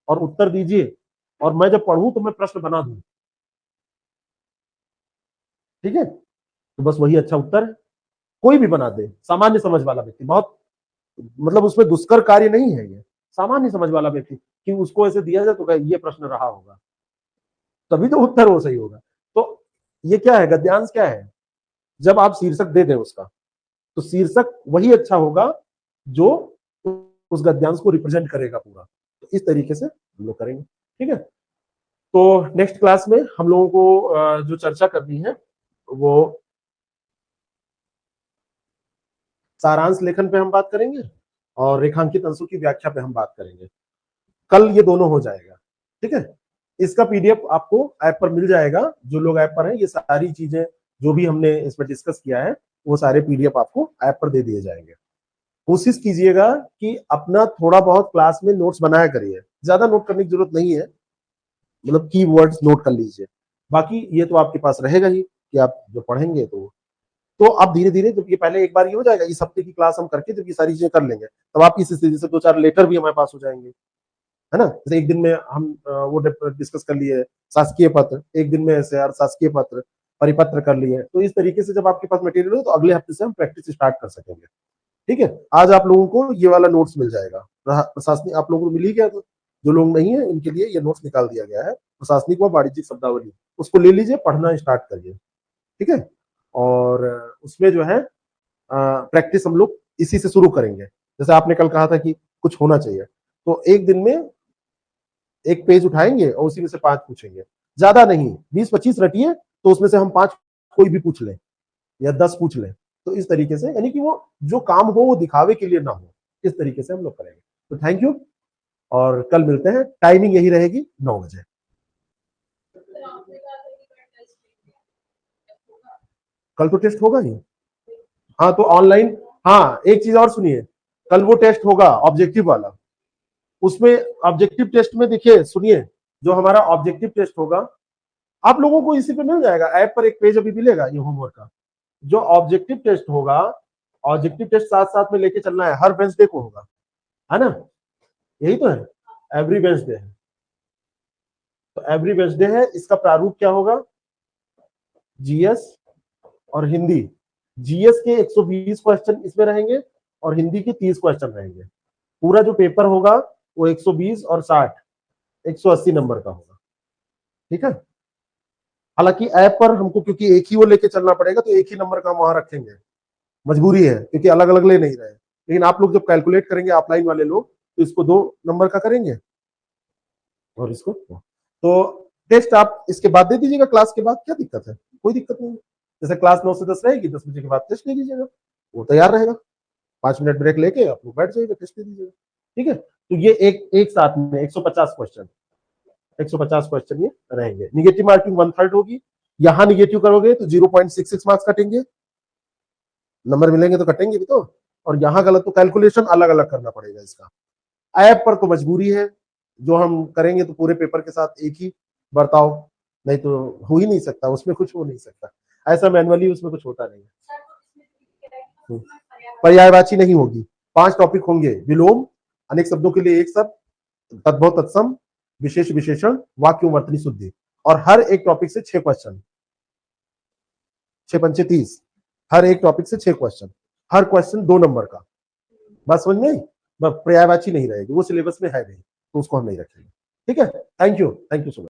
और उत्तर दीजिए, और मैं जब पढ़ूं तो मैं प्रश्न बना दूं। ठीक है, तो बस वही अच्छा उत्तर है। कोई भी बना दे, सामान्य समझ वाला व्यक्ति, बहुत मतलब उसमें दुष्कर कार्य नहीं है ये, सामान्य समझ वाला व्यक्ति कि उसको ऐसे दिया जाए तो ये प्रश्न रहा होगा, तभी तो उत्तर वो सही होगा। तो ये क्या है, गद्यांश क्या है, जब आप शीर्षक दे दें उसका, तो शीर्षक वही अच्छा होगा जो उस गद्यांश को रिप्रेजेंट करेगा पूरा। तो इस तरीके से हम लोग करेंगे, ठीक है। तो नेक्स्ट क्लास में हम लोगों को जो चर्चा करनी है वो सारांश लेखन पे हम बात करेंगे और रेखांकित अंशों की व्याख्या पे हम बात करेंगे। कल ये दोनों हो जाएगा, ठीक है। इसका पीडीएफ आपको ऐप पर मिल जाएगा, जो लोग ऐप पर हैं, ये सारी चीजें जो भी हमने इसमें डिस्कस किया है वो सारे पीडीएफ आपको ऐप पर दे दिए जाएंगे। कोशिश कीजिएगा कि अपना थोड़ा बहुत क्लास में नोट्स बनाया करिए, ज्यादा नोट करने की जरूरत नहीं है, मतलब की वर्ड्स नोट कर लीजिए, बाकी ये तो आपके पास रहेगा ही कि आप जो पढ़ेंगे तो आप धीरे धीरे, जब ये पहले एक बार ये हो जाएगा, इस हफ्ते की क्लास हम करके जब ये सारी चीजें कर लेंगे, तब आप इस स्थिति से 2-4 लेटर भी हमारे पास हो जाएंगे, है ना। जैसे एक दिन में हम वो डिस्कस कर लिए शासकीय पत्र, एक दिन में ऐसे यार शासकीय पत्र परिपत्र कर लिए, तो इस तरीके से जब आपके पास मटेरियल हो तो अगले हफ्ते से हम प्रैक्टिस स्टार्ट कर सकेंगे। ठीक है, आज आप लोगों को ये वाला नोट्स मिल जाएगा, प्रशासनिक आप लोगों को मिल ही गया, तो जो लोग नहीं है इनके लिए ये नोट्स निकाल दिया गया है, प्रशासनिक व वाणिज्यिक शब्दावली, उसको ले लीजिए, पढ़ना स्टार्ट करिए, ठीक है। और उसमें जो है प्रैक्टिस हम लोग इसी से शुरू करेंगे। जैसे आपने कल कहा था कि कुछ होना चाहिए, तो एक दिन में एक पेज उठाएंगे और उसी में से 5 पूछेंगे, ज्यादा नहीं, 20-25 रटिए, तो उसमें से हम 5 कोई भी पूछ लें या 10 पूछ लें, तो इस तरीके से, यानी कि वो जो काम हो वो दिखावे के लिए ना हो, इस तरीके से हम लोग करेंगे। तो थैंक यू, और कल मिलते हैं। टाइमिंग यही रहेगी 9 बजे। कल तो टेस्ट होगा ही। हाँ तो ऑनलाइन, हाँ एक चीज और सुनिए, कल वो टेस्ट होगा ऑब्जेक्टिव वाला। उसमें ऑब्जेक्टिव टेस्ट में देखिए, सुनिए, जो हमारा ऑब्जेक्टिव टेस्ट होगा, आप लोगों को इसी पे मिल जाएगा, ऐप पर एक पेज अभी मिलेगा ये होमवर्क का। जो ऑब्जेक्टिव टेस्ट होगा, ऑब्जेक्टिव टेस्ट साथ साथ में लेके चलना है, हर वेंसडे को होगा, है ना? यही तो है, एवरी वेंसडे है। तो एवरी वेंसडे है, इसका प्रारूप क्या होगा? जीएस और हिंदी। जीएस के 120 क्वेश्चन इसमें रहेंगे और हिंदी के 30 क्वेश्चन रहेंगे। पूरा जो पेपर होगा वो 120 और 60, 180 नंबर का होगा। ठीक है, हालांकि ऐप पर हमको क्योंकि एक ही वो लेके चलना पड़ेगा, तो एक ही नंबर का हम वहां रखेंगे, मजबूरी है, क्योंकि अलग अलग ले नहीं रहे। लेकिन आप लोग जब कैलकुलेट करेंगे, ऑफलाइन वाले लोग, तो इसको 2 नंबर का करेंगे और इसको तो टेस्ट आप इसके बाद दे दीजिएगा, क्लास के बाद, क्या दिक्कत है? कोई दिक्कत नहीं है। जैसे क्लास 9 से 10 रहेगी, 10 बजे के बाद टेस्ट दे दीजिएगा, वो तैयार रहेगा। 5 मिनट ब्रेक लेके आप लोग बैठ जाइएगा, टेस्ट दे दीजिएगा। ठीक है, तो ये एक साथ में 150 क्वेश्चन, 150 क्वेश्चन ये रहेंगे। निगेटिव मार्किंग 1/3 होगी। यहां निगेटिव करोगे तो 0.66 मार्क्स कटेंगे, नंबर मिलेंगे तो कटेंगे भी तो। और यहां गलत तो कैलकुलेशन अलग अलग करना पड़ेगा इसका। ऐप पर तो मजबूरी है, जो हम करेंगे तो पूरे पेपर के साथ एक ही बर्ताव, नहीं तो हो ही नहीं सकता, उसमें कुछ हो नहीं सकता, ऐसा मैनुअली उसमें कुछ होता नहीं है। पर्यायवाची नहीं होगी, 5 टॉपिक होंगे। विलोम, अनेक शब्दों के लिए एक शब्द, तद्भव तत्सम, विशेष विशेषण, वाक्य वर्तनी शुद्धि, और हर एक टॉपिक से 6 क्वेश्चन, 6 पंचे 30, हर एक टॉपिक से 6 क्वेश्चन, हर क्वेश्चन 2 नंबर का। बात समझ में आई? पर्यायवाची नहीं रहेगी, वो सिलेबस में है नहीं, तो उसको हम नहीं रखेंगे। ठीक है, थैंक यू सो मच।